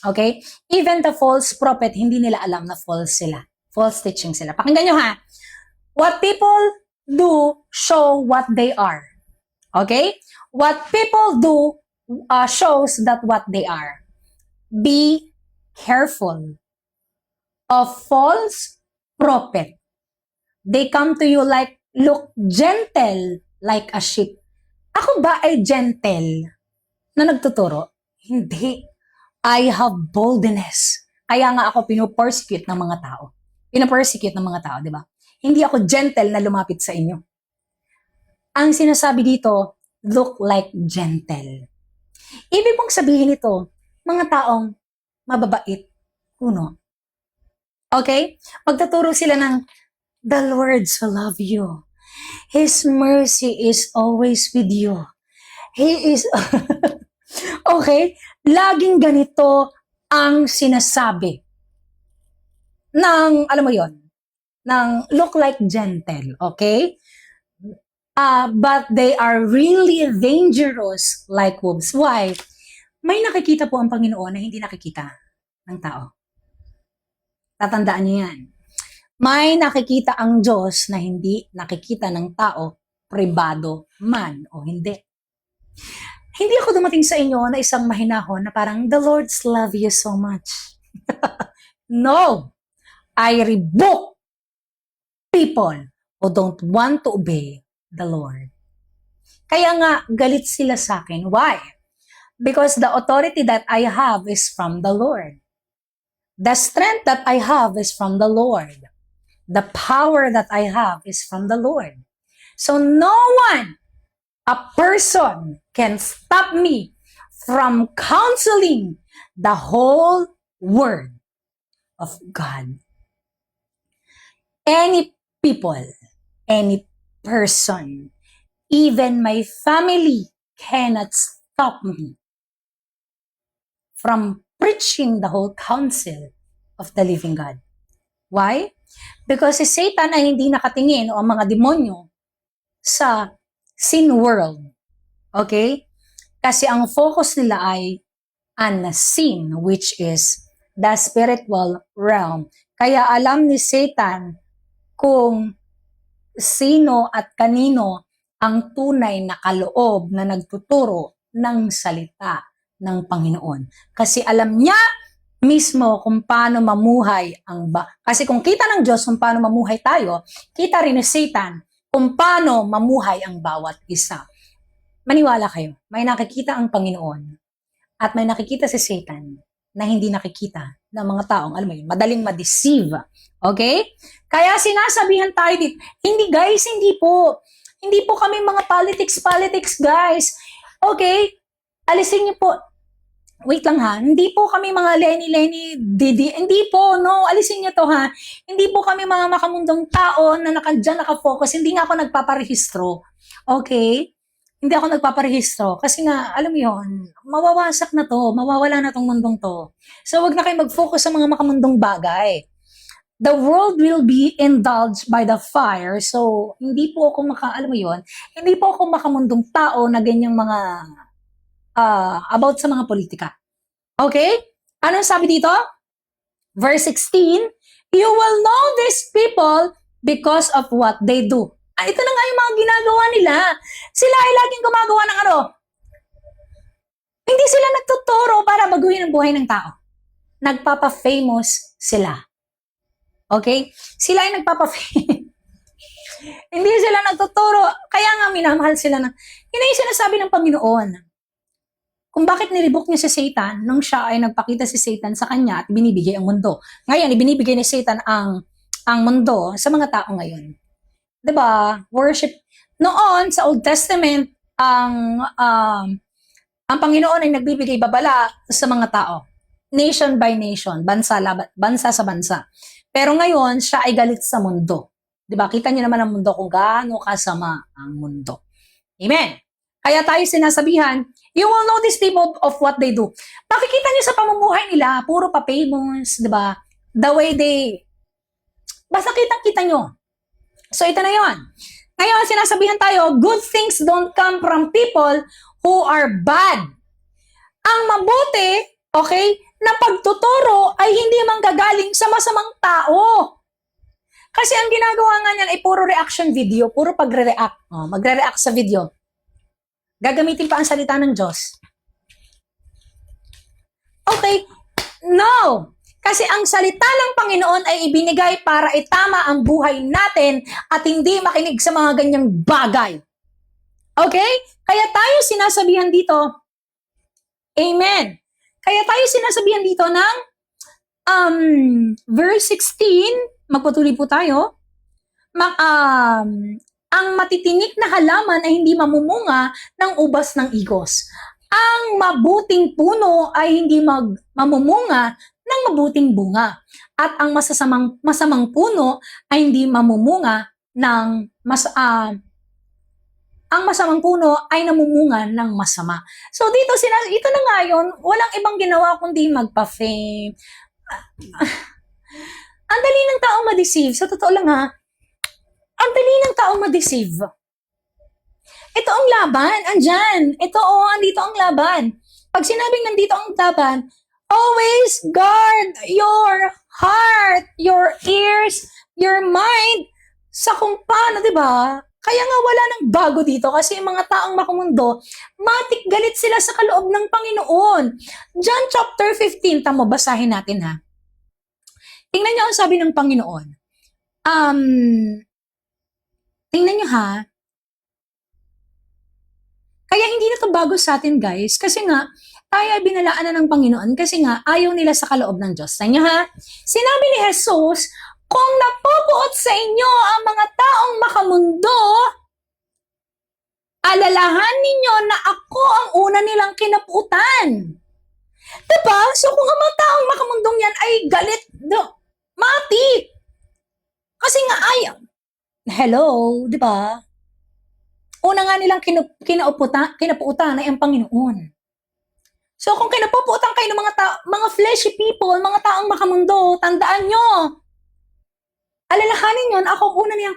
Okay? Even the false prophet, hindi nila alam na false sila. False teaching sila. Pakinggan nyo ha. What people do show what they are. Okay? What people do shows that what they are. Be careful of false prophet. They come to you look gentle like a sheep. Ako ba ay gentle na nagtuturo? Hindi. I have boldness. Kaya nga ako pinopersecute ng mga tao. Pinopersecute ng mga tao, di ba? Hindi ako gentle na lumapit sa inyo. Ang sinasabi dito, look like gentle. Ibig pong sabihin ito, mga taong mababait, puno. Okay? Magtuturo sila ng, the Lord so love you. His mercy is always with you. He is... Okay? Laging ganito ang sinasabi ng, alam mo yon, ng look like gentle. Okay? But they are really dangerous like wolves. Why? May nakikita po ang Panginoon na hindi nakikita ng tao. Tatandaan niyo yan. May nakikita ang Diyos na hindi nakikita ng tao, pribado man o hindi. Hindi ako dumating sa inyo na isang mahinahon na parang, the Lord's love you so much. No! I rebuke people who don't want to obey the Lord. Kaya nga, galit sila sa akin. Why? Because the authority that I have is from the Lord. The strength that I have is from the Lord. The power that I have is from the Lord. So no one, a person, can stop me from counseling the whole word of God. Any people, any person, even my family cannot stop me from preaching the whole counsel of the living God. Why? Because si Satan ay hindi nakatingin o ang mga demonyo sa sin world. Okay? Kasi ang focus nila ay unseen, which is the spiritual realm. Kaya alam ni Satan kung sino at kanino ang tunay na kaloob na nagtuturo ng salita ng Panginoon. Kasi alam niya mismo kung paano mamuhay kasi kung kita ng Diyos kung paano mamuhay tayo, kita rin ni Satan kung paano mamuhay ang bawat isa. Maniwala kayo, may nakikita ang Panginoon at may nakikita si Satan. na hindi nakikita ng mga taong, alam mo yun, madaling ma-deceive. Okay? Kaya sinasabihan tayo dito, hindi guys, hindi po. Hindi po kami mga politics, guys. Okay? Alisin niyo po. Wait lang ha, hindi po kami mga Lenny, Didi, hindi po, no, alisin niyo to ha. Hindi po kami mga makamundong tao na nakafocus, hindi nga ako nagpaparehistro. Okay? Hindi ako nagpaparehistro kasi nga, alam mo yun, mawawasak na to, mawawala na tong mundong to. So wag na kayo mag-focus sa mga makamundong bagay. The world will be indulged by the fire. So, hindi po ako alam mo yun, hindi po ako makamundong tao na ganyang mga about sa mga politika. Okay? Anong sabi dito? Verse 16, you will know these people because of what they do. Ito na nga yung mga ginagawa nila. Sila ay laging gumagawa ng ano? Hindi sila nagtuturo para baguhin ang buhay ng tao. Nagpapa-famous sila. Okay? Sila ay nagpapa-famous. Hindi sila nagtuturo. Kaya nga minamahal sila ng... Yun ay sinasabi ng Panginoon. Kung bakit niribok niya si Satan nung siya ay nagpakita si Satan sa kanya at binibigay ang mundo. Ngayon, ibinibigay ni Satan ang mundo sa mga tao ngayon. 'Di ba? Worship. Noon, sa Old Testament, ang Panginoon ay nagbibigay babala sa mga tao. Nation by nation, bansa sa bansa. Pero ngayon, siya ay galit sa mundo. 'Di ba? Kita niyo naman ang mundo kung gaano kasama ang mundo. Amen. Kaya tayo sinasabihan, you will know these people of what they do. Makikita niyo sa pamumuhay nila, puro pa-famous, di ba? The way they... Basta kitang-kita niyo. So, ito na yon. Ngayon, sinasabihan tayo, good things don't come from people who are bad. Ang mabuti, okay, na pagtuturo ay hindi manggagaling sa masamang tao. Kasi ang ginagawa nga niyan ay puro reaction video, puro pagre-react. Magre-react sa video. Gagamitin pa ang salita ng Diyos. Okay, no. Kasi ang salita ng Panginoon ay ibinigay para itama ang buhay natin at hindi makinig sa mga ganyang bagay. Okay? Kaya tayo sinasabihan dito, amen. Kaya tayo sinasabihan dito ng verse 16, magpatuloy po tayo, ang matitinik na halaman ay hindi mamumunga ng ubas ng igos. Ang mabuting puno ay hindi mamumunga ng mabuting bunga. At ang masamang puno ay hindi mamumunga ng ang masamang puno ay namumunga ng masama. So dito, ito na nga yun, walang ibang ginawa kundi magpa-fame. Ang dali ng tao ma-deceive. Sa totoo lang ha, ang dali ng taong ma-deceive. Ito ang laban, andyan. Andito ang laban. Pag sinabing nandito ang laban, always guard your heart, your ears, your mind sa kung paano, di ba? Kaya nga wala nang bago dito kasi yung mga taong makumundo, matik galit sila sa kaloob ng Panginoon. John chapter 15, tamo, basahin natin ha. Tingnan niyo ang sabi ng Panginoon. Tingnan nyo ha. Kaya hindi na ito bago sa atin guys. Kasi nga, tayo ay binalaan na ng Panginoon kasi nga ayaw nila sa kaloob ng Diyos. Tingnan nyo ha. Sinabi ni Jesus, kung napupuot sa inyo ang mga taong makamundo, alalahan ninyo na ako ang una nilang kinaputan. Diba? So kung ang mga taong makamundong yan ay galit, mati. Kasi nga ayaw. Hello, di ba? Una nga nilang kinapuutan ay ang Panginoon. So kung kinapupuutan kayo ng mga fleshy people, mga taong makamundo, tandaan nyo, alalahanin nyo na ako una nilang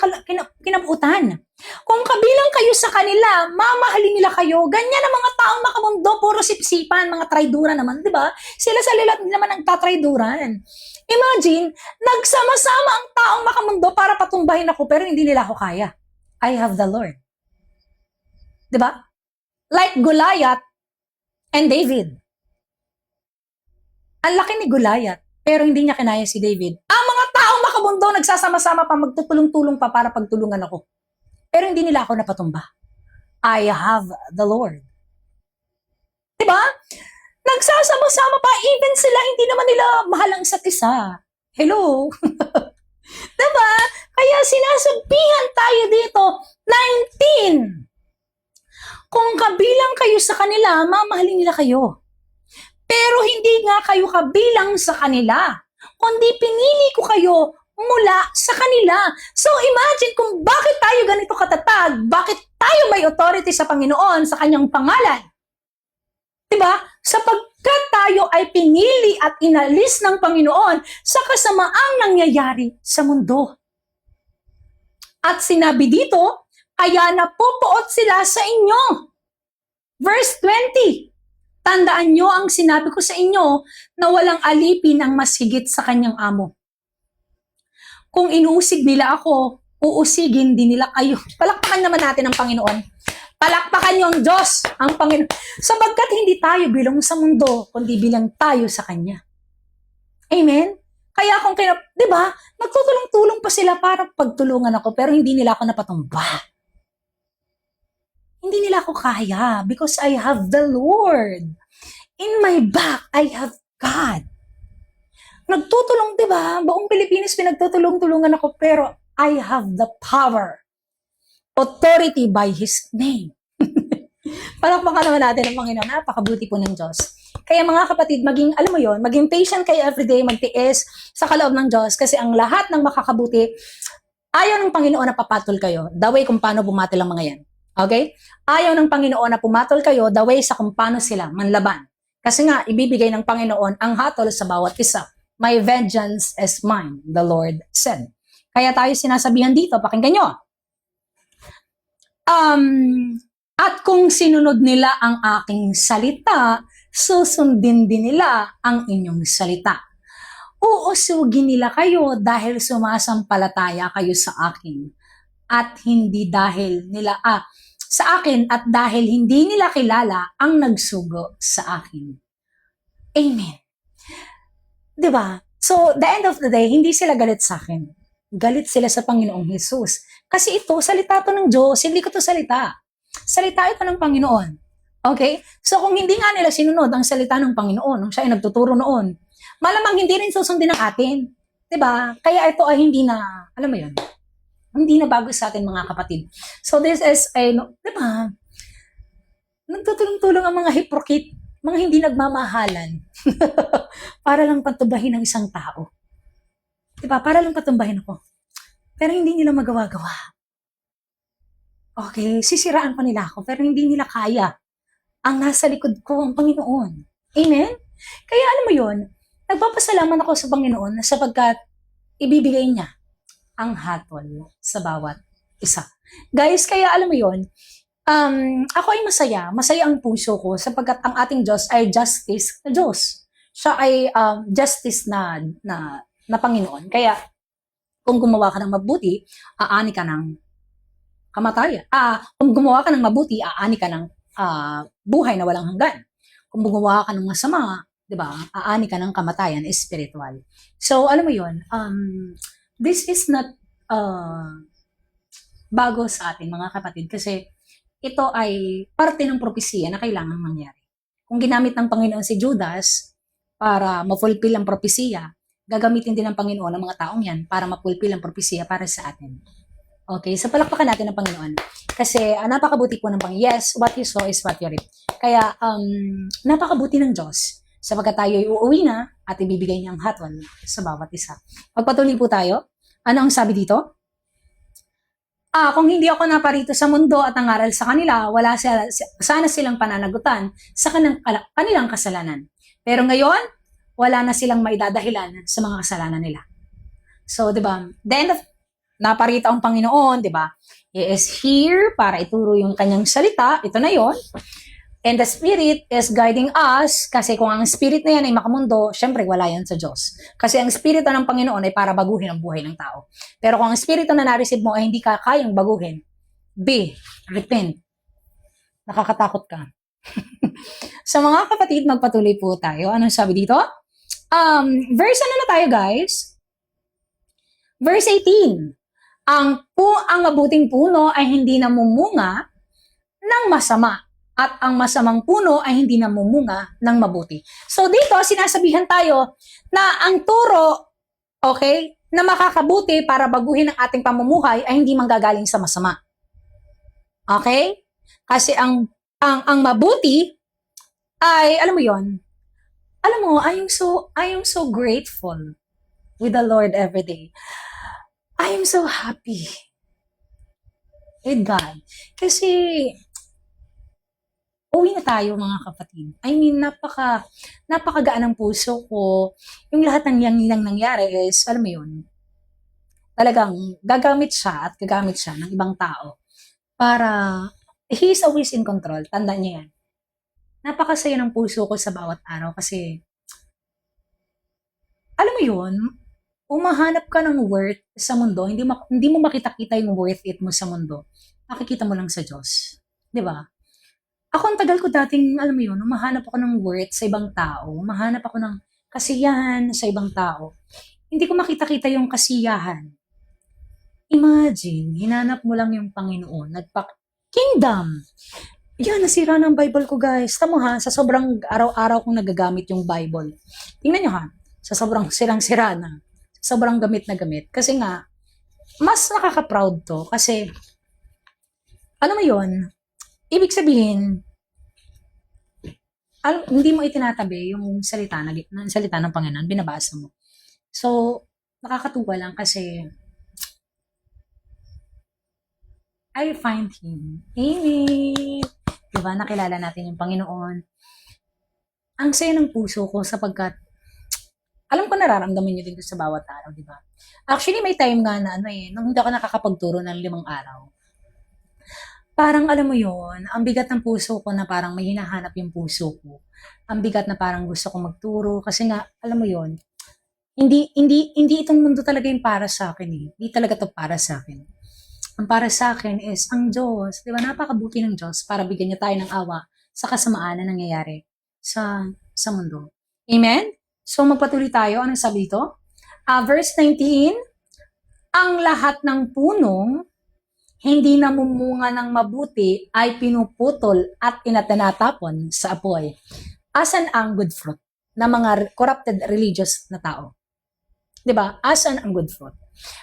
kinapuutan. Kung kabilang kayo sa kanila, mamahalin nila kayo, ganyan ang mga taong makamundo, puro sipsipan, mga traidura naman, di ba? Sila sa lilat naman nagtatraiduran. Imagine, nagsama-sama ang taong makamundo para patumbahin ako, pero hindi nila ako kaya. I have the Lord. Diba? Like Goliath and David. Ang laki ni Goliath, pero hindi niya kinaya si David. Ang mga taong makamundo, nagsasama-sama pa, magtutulong-tulong pa para pagtulungan ako. Pero hindi nila ako napatumba. I have the Lord. Diba? Nagsasama-sama pa, even sila, hindi naman nila mahal ang isa't isa. Hello? Diba? Kaya sinasabihan tayo dito, 19. Kung kabilang kayo sa kanila, mamahalin nila kayo. Pero hindi nga kayo kabilang sa kanila, kundi pinili ko kayo mula sa kanila. So imagine kung bakit tayo ganito katatag, bakit tayo may authority sa Panginoon sa kanyang pangalan. Diba? Sapagkat tayo ay pinili at inalis ng Panginoon sa kasamaang nangyayari sa mundo. At sinabi dito, kaya napupuot sila sa inyo. Verse 20, tandaan nyo ang sinabi ko sa inyo na walang alipin ang mas higit sa kanyang amo. Kung inuusig nila ako, uusigin din nila kayo. Palakpakan naman natin ang Panginoon. Palakpakan yung Diyos, ang Panginoon. Sabagkat hindi tayo bilang sa mundo, kundi bilang tayo sa Kanya. Amen? Kaya kung di ba, nagtutulong-tulong pa sila para pagtulungan ako, pero hindi nila ako napatumba. Hindi nila ako kaya because I have the Lord. In my back, I have God. Nagtutulong, di ba? Buong Pilipinas pinagtutulong-tulungan ako, pero I have the power. Authority by His name. Palakpakan naman natin ang Panginoon. Napakabuti po ng Diyos. Kaya mga kapatid, maging, alam mo yon, maging patient kayo everyday, magtiis sa kaloob ng Diyos, kasi ang lahat ng makakabuti, ayaw ng Panginoon na papatol kayo. The way kung paano bumatil ang mga yan. Okay? Ayaw ng Panginoon na pumatol kayo, the way sa kung paano sila manlaban. Kasi nga, ibibigay ng Panginoon ang hatol sa bawat isa. My vengeance is mine, the Lord said. Kaya tayo sinasabihan dito, pakinggan nyo. At kung sinunod nila ang aking salita, susundin din nila ang inyong salita. Uusugin nila kayo dahil sumasampalataya kayo sa akin. At hindi dahil nila, sa akin at dahil hindi nila kilala ang nagsugo sa akin. Amen. Diba? So, the end of the day, hindi sila galit sa akin. Galit sila sa Panginoong Jesus. Kasi ito, salita to ng Diyos, hindi ko to salita. Salita ito ng Panginoon. Okay? So kung hindi nga nila sinunod ang salita ng Panginoon, nung siya ay nagtuturo noon, malamang hindi rin susundin ng atin. Diba? Kaya ito ay hindi na, alam mo yun, hindi na bago sa atin mga kapatid. So this is a, diba? Nagtutulong-tulong ang mga hypocrite, mga hindi nagmamahalan, para lang patubahin ng isang tao. Diba? Para lang patumbahin ako. Pero hindi nila magawa-gawa. Okay, sisiraan pa nila ako, pero hindi nila kaya. Ang nasa likod ko, ang Panginoon. Amen? Kaya alam mo yun, nagpapasalamat ako sa Panginoon sapagkat ibibigay niya ang hatol sa bawat isa. Guys, kaya alam mo yun, ako ay masaya. Masaya ang puso ko sapagkat ang ating Diyos ay justice na Diyos. Siya ay justice na Panginoon. Kaya, kung gumawa ka ng mabuti, aani ka ng kamatayan. Kung gumawa ka ng mabuti, aani ka ng buhay na walang hanggan. Kung gumawa ka ng masama, 'di ba? Aani ka ng kamatayan spiritual. So, alam mo 'yon, this is not bago sa atin mga kapatid kasi ito ay parte ng propesiya na kailangang mangyari. Kung ginamit ng Panginoon si Judas para ma-fulfill ang propesiya, gagamitin din ng Panginoon ang mga taong yan para ma-fulfill ang propesiya para sa atin. Okay, so palakpakan natin ng Panginoon. Kasi napakabuti po ng Panginoon. Yes, what you sow is what you reap. Kaya napakabuti ng Diyos sapagkat tayo ay uuwi na at ibibigay niyang hatol sa bawat isa. Pagpatuloy po tayo. Ano ang sabi dito? Kung hindi ako naparito sa mundo at nangaral sa kanila, wala sana silang pananagutan sa kanilang kasalanan. Pero ngayon, wala na silang maidadahilan sa mga kasalanan nila. So, di ba? The end of naparito ang Panginoon, di ba? He is here para ituro yung kanyang salita. Ito na yon. And the Spirit is guiding us kasi kung ang Spirit na yan ay makamundo, syempre wala yan sa Diyos. Kasi ang Espiritu ng Panginoon ay para baguhin ang buhay ng tao. Pero kung ang Espiritu na na-receive mo ay hindi ka kayang baguhin, repent. Nakakatakot ka. So mga kapatid, magpatuloy po tayo. Anong sabi dito? Verse ano na tayo guys? Verse 18. Ang mabuting puno ay hindi namumunga ng masama at ang masamang puno ay hindi namumunga ng mabuti. So dito, sinasabihan tayo na ang turo, okay, na makakabuti para baguhin ang ating pamumuhay ay hindi manggagaling sa masama. Okay? Kasi ang mabuti ay, alam mo yon, alam mo, I am so grateful with the Lord every day. I am so happy with God. Kasi, uwi na tayo mga kapatid. I mean, napakagaan ng puso ko. Yung lahat ng yang nangyari is, alam mo yun, talagang gagamit siya ng ibang tao para, he is always in control. Tandaan niya yan. Napakasaya ng puso ko sa bawat araw kasi, alam mo yun, umahanap ka ng worth sa mundo, hindi mo makita-kita yung worth it mo sa mundo. Makikita mo lang sa Diyos. 'Di ba? Ako ang tagal ko dating, alam mo yun, umahanap ako ng worth sa ibang tao. Umahanap ako ng kasiyahan sa ibang tao. Hindi ko makita-kita yung kasiyahan. Imagine, hinanap mo lang yung Panginoon. Kingdom! Yan, nasira ng Bible ko, guys. Tamo ha, sa sobrang araw-araw kong nagagamit yung Bible. Tingnan nyo ha, sa sobrang sirang-sira na. Sobrang gamit na gamit. Kasi nga, mas nakaka-proud to. Kasi, ano mo yun, ibig sabihin, hindi mo itinatabi yung salita ng Panginoon, binabasa mo. So, nakakatuwa lang kasi, I find Him. Amen. Diba, nakilala natin yung Panginoon. Ang saya ng puso ko sapagkat, alam ko nararamdaman nyo din sa bawat araw, di ba? Actually, may time nga na nung hindi ako nakakapagturo ng 5 araw. Parang alam mo yon, ang bigat ng puso ko na parang may hinahanap yung puso ko. Ang bigat na parang gusto ko magturo kasi nga, alam mo yon, hindi itong mundo talaga yung para sa akin eh. Hindi talaga to para sa akin. Ang para sa akin is ang Diyos. Di ba? Napakabuti ng Diyos para bigyan niya tayo ng awa sa kasamaan na nangyayari sa mundo. Amen? So magpatuloy tayo. Anong sabi dito? Verse 19, ang lahat ng punong hindi namumunga ng mabuti ay pinuputol at inatinatapon sa apoy. Asan ang good fruit ng mga corrupted religious na tao? Diba? Asan ang good fruit?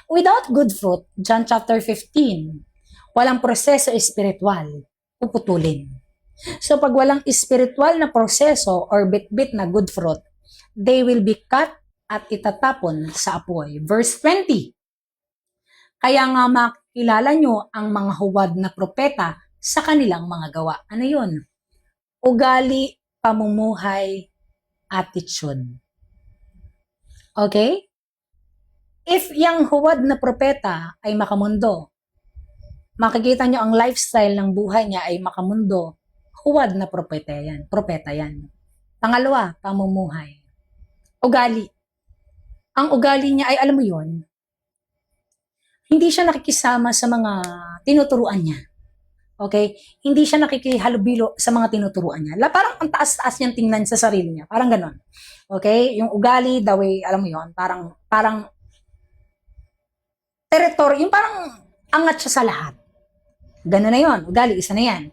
Without good fruit, John chapter 15, walang proseso espiritual, puputulin. So pag walang espiritual na proseso or bit-bit na good fruit, they will be cut at itatapon sa apoy. Verse 20, kaya nga makilala nyo ang mga huwad na propeta sa kanilang mga gawa. Ano yun? Ugali, pamumuhay, attitude. Okay? If yung huwad na propeta ay makamundo, makikita nyo ang lifestyle ng buhay niya ay makamundo, huwad na propeta yan. Pangalawa, pamumuhay. Ugali. Ang ugali niya ay, alam mo yon, hindi siya nakikisama sa mga tinuturuan niya. Okay? Hindi siya nakikihalubilo sa mga tinuturuan niya. Parang ang taas-taas niyang tingnan sa sarili niya. Parang ganon. Okay? Yung ugali, the way, alam mo yon, parang territory, yung parang angat siya sa lahat. Gano'n na yon, ugali, isa na yan.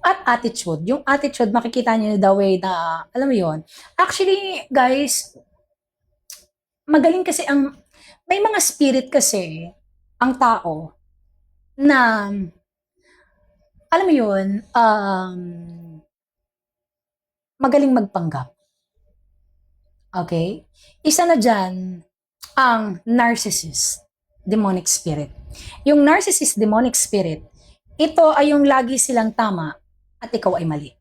At attitude, yung attitude, makikita niyo the way na, alam mo yon. Actually, guys, magaling kasi may mga spirit kasi, ang tao, na, alam mo yun, magaling magpanggap. Okay? Isa na dyan, ang narcissist. Demonic spirit. Yung narcissist demonic spirit, ito ay yung lagi silang tama at ikaw ay mali.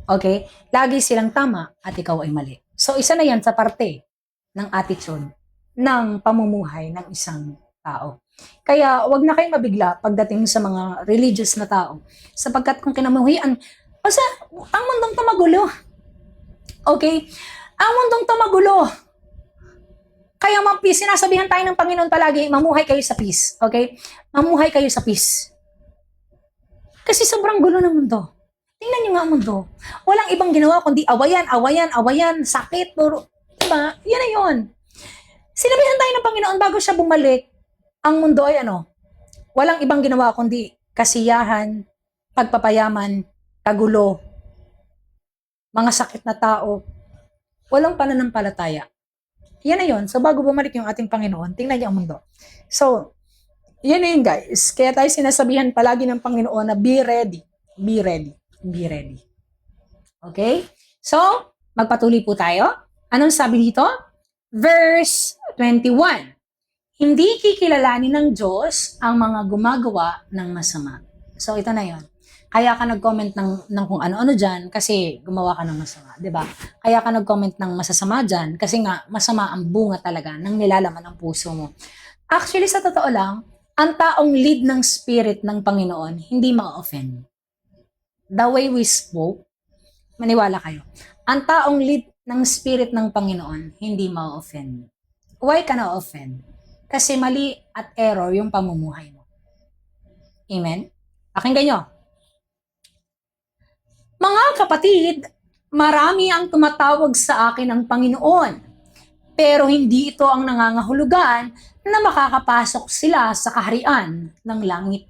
Okay? Lagi silang tama at ikaw ay mali. So, isa na yan sa parte ng attitude ng pamumuhay ng isang tao. Kaya, wag na kayong mabigla pagdating sa mga religious na tao. Sapagkat kung kinamuhian, basta, ang mundong to magulo. Okay? Ang mundong to magulo. Kaya sinasabihan tayo ng Panginoon palagi, mamuhay kayo sa peace. Okay? Mamuhay kayo sa peace. Kasi sobrang gulo ng mundo. Tingnan nyo nga ang mundo. Walang ibang ginawa kundi awayan, sakit, puro. Diba? Yan na yun. Sinabihan tayo ng Panginoon bago siya bumalik, ang mundo ay walang ibang ginawa kundi kasiyahan, pagpapayaman, kagulo, mga sakit na tao, walang pananampalataya. Yan na yun. So, bago bumalik yung ating Panginoon, tingnan niyo ang mundo. So, yan na yun, guys. Kaya tayo sinasabihan palagi ng Panginoon na be ready. Be ready. Be ready. Okay? So, magpatuloy po tayo. Anong sabi dito? Verse 21. Hindi kikilalanin ng Diyos ang mga gumagawa ng masama. So, ito na yon. Kaya ka nag-comment ng kung ano-ano dyan kasi gumawa ka ng masama. Diba? Kaya ka nag-comment ng masasama dyan kasi nga masama ang bunga talaga ng nilalaman ng puso mo. Actually, sa totoo lang, ang taong lead ng spirit ng Panginoon, hindi ma-offend. The way we spoke, maniwala kayo. Ang taong lead ng spirit ng Panginoon, hindi ma-offend. Why ka na-offend? Kasi mali at error yung pamumuhay mo. Amen? Pakinggan nyo. Mga kapatid, marami ang tumatawag sa akin ng Panginoon, pero hindi ito ang nangangahulugan na makakapasok sila sa kaharian ng langit.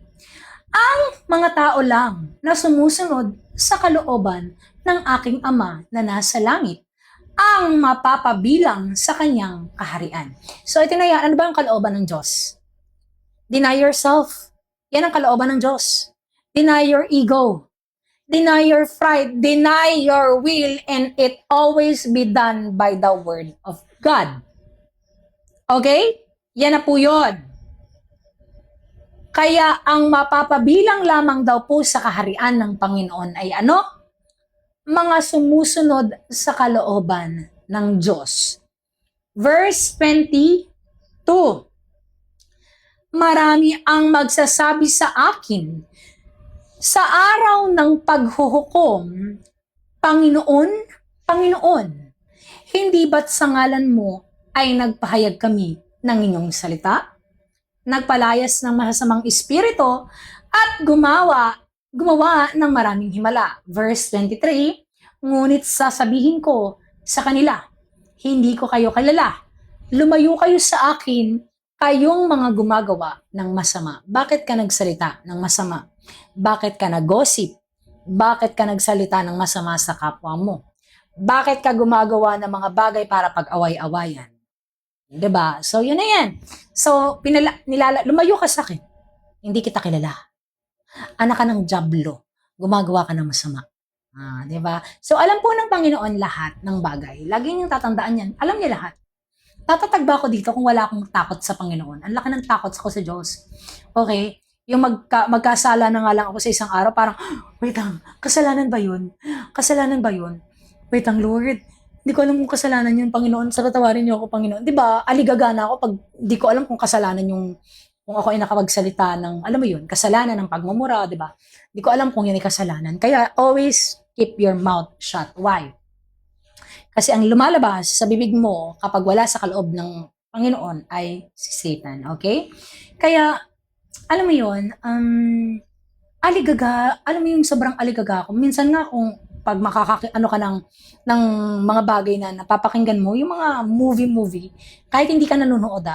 Ang mga tao lang na sumusunod sa kalooban ng aking Ama na nasa langit ang mapapabilang sa kanyang kaharian. So ito na yan, ano ba ang kalooban ng Diyos? Deny yourself. Yan ang kalooban ng Diyos. Deny your ego. Deny your pride, deny your will, and it always be done by the word of God. Okay? Yan na po yun. Kaya ang mapapabilang lamang daw po sa kaharian ng Panginoon ay ano? Mga sumusunod sa kalooban ng Diyos. Verse 22. Marami ang magsasabi sa akin, sa araw ng paghuhukom, Panginoon, Panginoon, hindi ba't sa ngalan mo ay nagpahayag kami ng inyong salita? Nagpalayas ng masasamang espiritu at gumawa ng maraming himala. Verse 23, ngunit sasabihin ko sa kanila, hindi ko kayo kilala. Lumayo kayo sa akin, kayong mga gumagawa ng masama. Bakit ka nagsalita ng masama? Bakit ka nag-gossip? Bakit ka nagsalita ng masama sa kapwa mo? Bakit ka gumagawa ng mga bagay para pag-away-awayan? Diba? So, yun na yan. So, lumayo ka sa akin. Hindi kita kilala. Anak ka ng dyablo. Gumagawa ka ng masama. Diba? So, alam po ng Panginoon lahat ng bagay. Lagi niyong tatandaan yan. Alam niya lahat. Tatatag ba ako dito kung wala akong takot sa Panginoon? Ang laki ng takot ko sa Diyos. Okay? Yung magkasala na nga lang ako sa isang araw, parang, wait lang, kasalanan ba yun? Kasalanan ba yun? Wait lang, Lord, hindi ko alam kung kasalanan yun, Panginoon, sa tatawarin niyo ako, Panginoon. Diba, aligaga na ako pag di ko alam kung kasalanan yung, kung ako ay nakapagsalita ng, alam mo yun, kasalanan ng pagmumura, diba? Di ko alam kung yun ay kasalanan. Kaya, always keep your mouth shut. Why? Kasi ang lumalabas sa bibig mo kapag wala sa kaloob ng Panginoon ay si Satan, okay? Kaya, alam mo yun, aligaga, alam mo yung sobrang aligaga ako. Minsan nga kung pag ano ka ng mga bagay na napapakinggan mo, yung mga movie, kahit hindi ka nanonood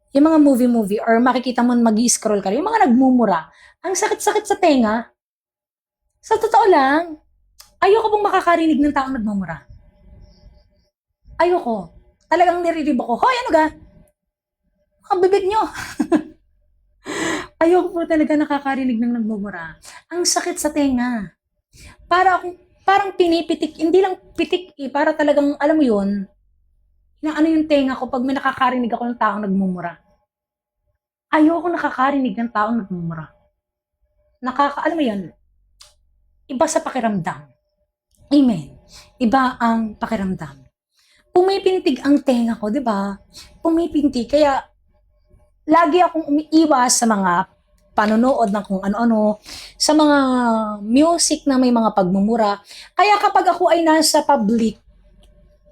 yung mga movie or makikita mo mag-scroll ka, yung mga nagmumura, ang sakit-sakit sa tenga. Sa totoo lang, ayoko pong makakarinig ng taong nagmumura. Ayoko. Talagang niriribo ko, hoy, ano ga? Ang bibig nyo. Ayoko po talaga nakakarinig ng nagmumura. Ang sakit sa tenga. Parang pinipitik, hindi lang pitik para talagang, alam mo yun, ano yung tenga ko pag may nakakarinig ako ng taong nagmumura. Ayoko nakakarinig ng taong nagmumura. Alam mo yun, iba sa pakiramdam. Amen. Iba ang pakiramdam. Pumipintig ang tenga ko, di ba? Pumipintig, kaya lagi akong umiiwas sa mga panonood ng kung ano-ano, sa mga music na may mga pagmumura. Kaya kapag ako ay nasa public,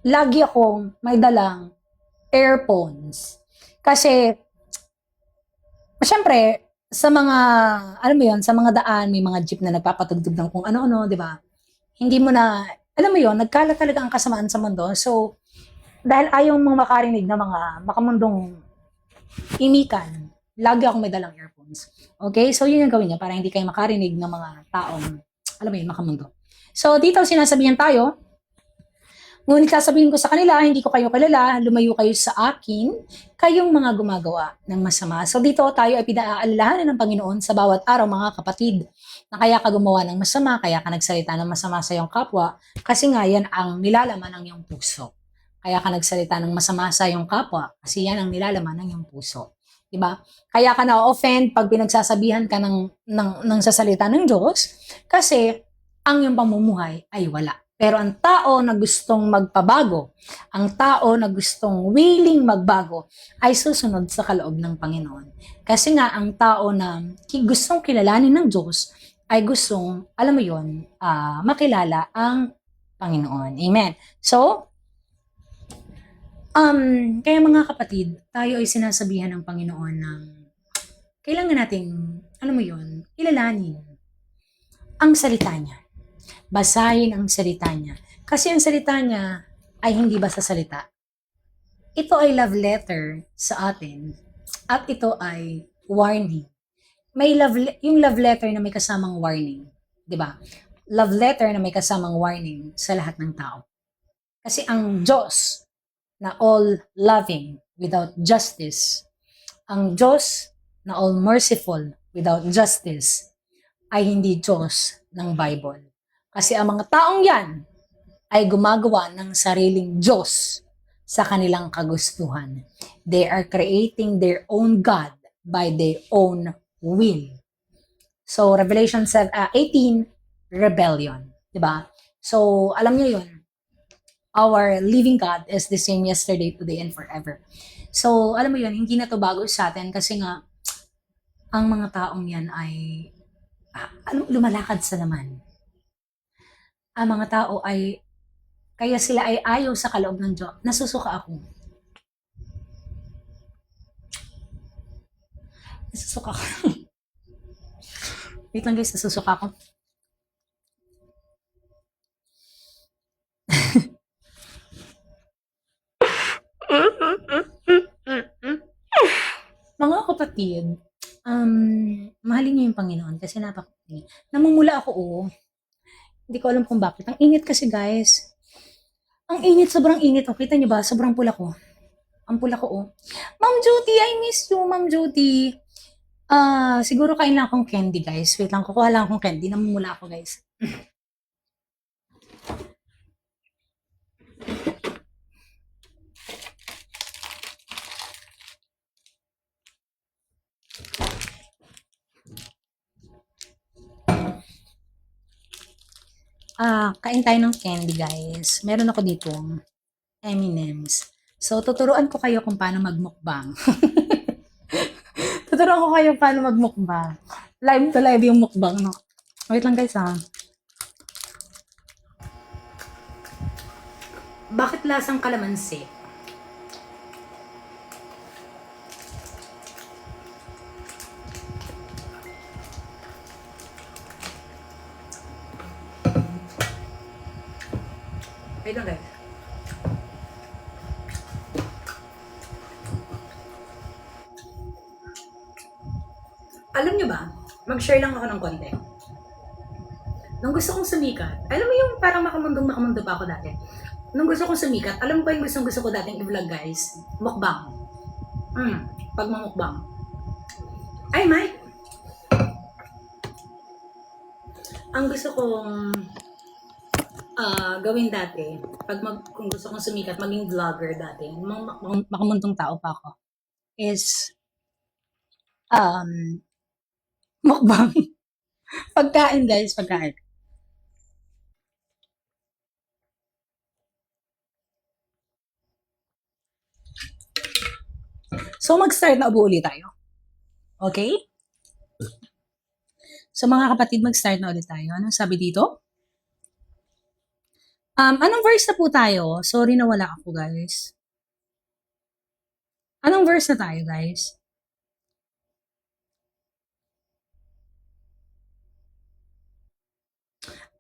lagi akong may dalang earphones. Kasi, syempre, sa mga, alam mo yun, sa mga daan, may mga jeep na nagpapatugtog ng kung ano-ano, di ba? Hindi mo na, alam mo yun, nagkalat talaga ang kasamaan sa mundo. So, dahil ayaw mong makarinig ng mga makamundong imikan, Lagi akong may dalang earphones. Okay? So, yun yung gawin niya para hindi kayo makarinig ng mga taong, alam mo yun, makamundo. So, dito sinasabihan tayo, ngunit sasabihin ko sa kanila, hindi ko kayo kilala, lumayo kayo sa akin, kayong mga gumagawa ng masama. So dito tayo ay pinaalalahanan ng Panginoon sa bawat araw, mga kapatid, na kaya ka gumawa ng masama, kaya ka nagsalita ng masama sa iyong kapwa, kasi nga yan ang nilalaman ng iyong puso. Kaya ka nagsalita ng masama sa iyong kapwa, kasi yan ang nilalaman ng iyong puso. Diba? Kaya ka na-offend pag pinagsasabihan ka ng sasalita ng Diyos, kasi ang iyong pamumuhay ay wala. Pero ang tao na gustong magpabago, ang tao na gustong willing magbago, ay susunod sa kaloob ng Panginoon. Kasi nga, ang tao na gustong kilalanin ng Diyos, ay gustong, alam mo yun, makilala ang Panginoon. Amen. So, kaya mga kapatid, tayo ay sinasabihan ng Panginoon ng kailangan nating, alam mo yun, kilalanin ang salita niya. Basahin ang salita niya. Kasi ang salita niya ay hindi basta salita. Ito ay love letter sa atin at ito ay warning. May yung love letter na may kasamang warning, 'di ba? Love letter na may kasamang warning sa lahat ng tao. Kasi ang Diyos na all loving without justice, ang Diyos na all merciful without justice ay hindi Diyos ng Bible. Kasi ang mga taong yan ay gumagawa ng sariling Diyos sa kanilang kagustuhan. They are creating their own God by their own will. So, Revelation 18, rebellion. Diba? So, alam niyo yun. Our living God is the same yesterday, today, and forever. So, alam mo yun, hindi na to bago sa atin kasi nga, ang mga taong yan ay lumalakad sa laman. Ang mga tao ay, kaya sila ay ayaw sa kaloob ng Diyos. Nasusuka ako. Nasusuka ako. Wait lang guys, nasusuka ako. Mga kapatid, mahalin niyo yung Panginoon kasi namumula ako, Hindi ko alam kung bakit. Ang init kasi, guys. Ang init, sobrang init. Oh. Kita niyo ba? Sobrang pula ko. Ang pula ko, Ma'am Judy, I miss you, Ma'am Judy. Siguro kain lang akong candy, guys. Wait lang, kukuha lang akong candy. Namumula ako, guys. Kain tayo ng candy, guys. Meron ako dito M&M's. So, tuturuan ko kayo kung paano magmukbang. Tuturuan ko kayo paano magmukbang. Live to live yung mukbang, no? Wait lang, guys, Bakit lasang kalamansi? Wait lang, guys. Alam nyo ba, mag-share lang ako ng konti. Nung gusto kong sumikat, alam mo yung parang makamundo pa ako dati. Nung gusto kong sumikat, alam mo ba yung gusto ko dating i-vlog, guys? Mukbang. Pag mamukbang. Ay, Mike! Ang gusto kong gawin dati, kung gusto kong sumikat, maging vlogger dati, makamuntong tao pa ako, is mukbang. Pagkain, guys, pagkain. So, mag-start na ulit tayo. Okay? So, mga kapatid, mag-start na ulit tayo. Anong sabi dito? Anong verse na po tayo? Sorry na wala ako, guys. Anong verse na tayo, guys?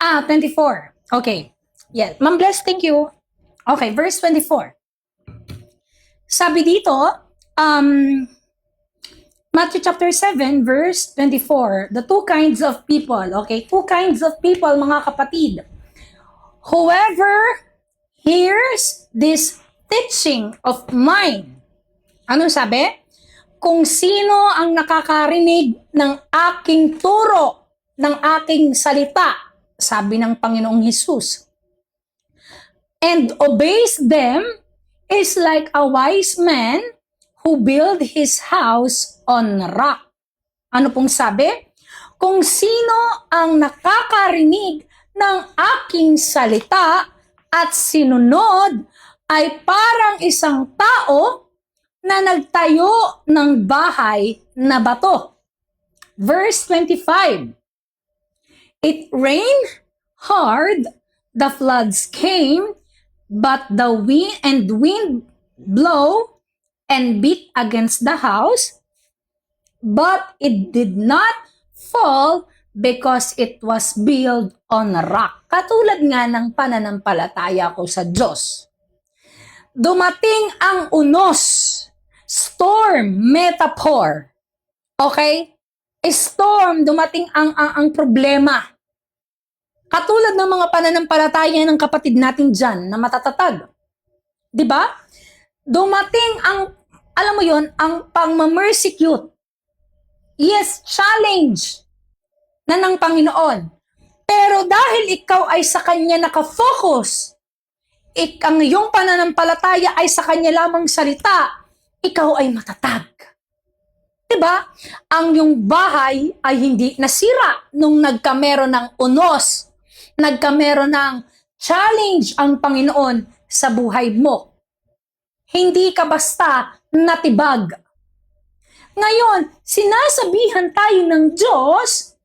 Ah, 24. Okay. Yeah. Ma'am Bless, thank you. Okay, verse 24. Sabi dito, Matthew chapter 7, verse 24. The two kinds of people, okay? Two kinds of people, mga kapatid. Whoever hears this teaching of mine. Anong sabi? Kung sino ang nakakarinig ng aking turo, ng aking salita, sabi ng Panginoong Hesus, and obeys them, is like a wise man who built his house on rock. Ano pong sabi? Kung sino ang nakakarinig ng aking salita at sinunod ay parang isang tao na nagtayo ng bahay na bato. Verse 25. It rained hard, the floods came, but the wind blow and beat against the house, but it did not fall because it was built on a rock. Katulad nga ng pananampalataya ko sa Diyos. Dumating ang unos, storm, metaphor. Okay? Storm, dumating ang problema. Katulad ng mga pananampalataya ng kapatid natin dyan na matatatag. Diba? Dumating ang, alam mo yon, ang pang-mersecute. Yes, challenge na ng Panginoon. Pero dahil ikaw ay sa Kanya nakafocus, ang iyong pananampalataya ay sa Kanya lamang salita, ikaw ay matatag. Diba? Ang iyong bahay ay hindi nasira nung nagkamero ng unos, nagkamero ng challenge ang Panginoon sa buhay mo. Hindi ka basta natibag. Ngayon, sinasabihan tayo ng Diyos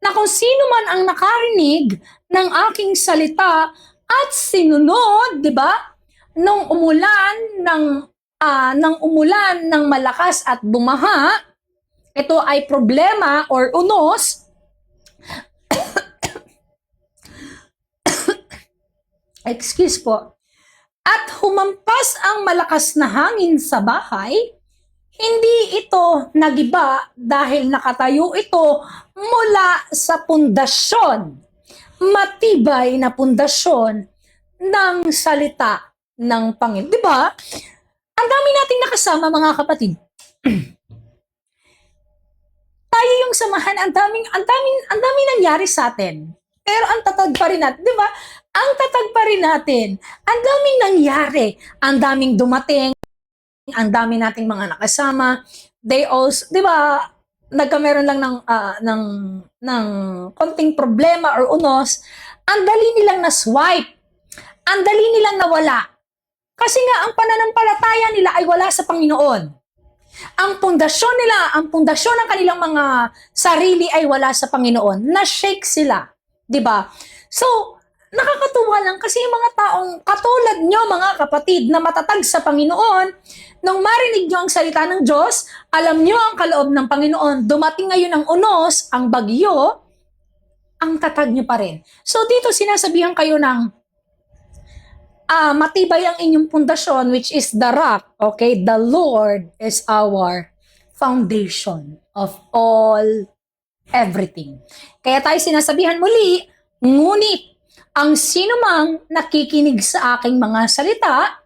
na kung sino man ang nakarinig ng aking salita at sinunod, di ba? Nung umulan ng malakas at bumaha, ito ay problema or unos. Excuse po. At humampas ang malakas na hangin sa bahay, hindi ito nagiba dahil nakatayo ito mula sa pundasyon, matibay na pundasyon ng salita ng Panginoon. Di ba? Ang dami nating nakasama, mga kapatid. Tayo yung samahan, ang daming nangyari sa atin. Pero ang tatag pa rin natin, di ba? Ang tatag pa rin natin. Ang daming nangyari, ang daming dumating, ang dami nating mga nakasama. They also, di ba, nagkameron lang ng konting problema or unos, ang dali nilang na-swipe. Ang dali nilang nawala. Kasi nga, ang pananampalataya nila ay wala sa Panginoon. Ang pundasyon nila, ang pundasyon ng kanilang mga sarili ay wala sa Panginoon. Na-shake sila. Diba? So, nakakatuwa lang kasi yung mga taong katulad nyo, mga kapatid, na matatag sa Panginoon, nung marinig nyo ang salita ng Diyos, alam nyo ang kaloob ng Panginoon, dumating ngayon ang unos, ang bagyo, ang tatag nyo pa rin. So, dito sinasabihan kayo ng matibay ang inyong pundasyon, which is the rock, okay? The Lord is our foundation of all everything. Kaya tayo sinasabihan muli, ngunit ang sinumang nakikinig sa aking mga salita,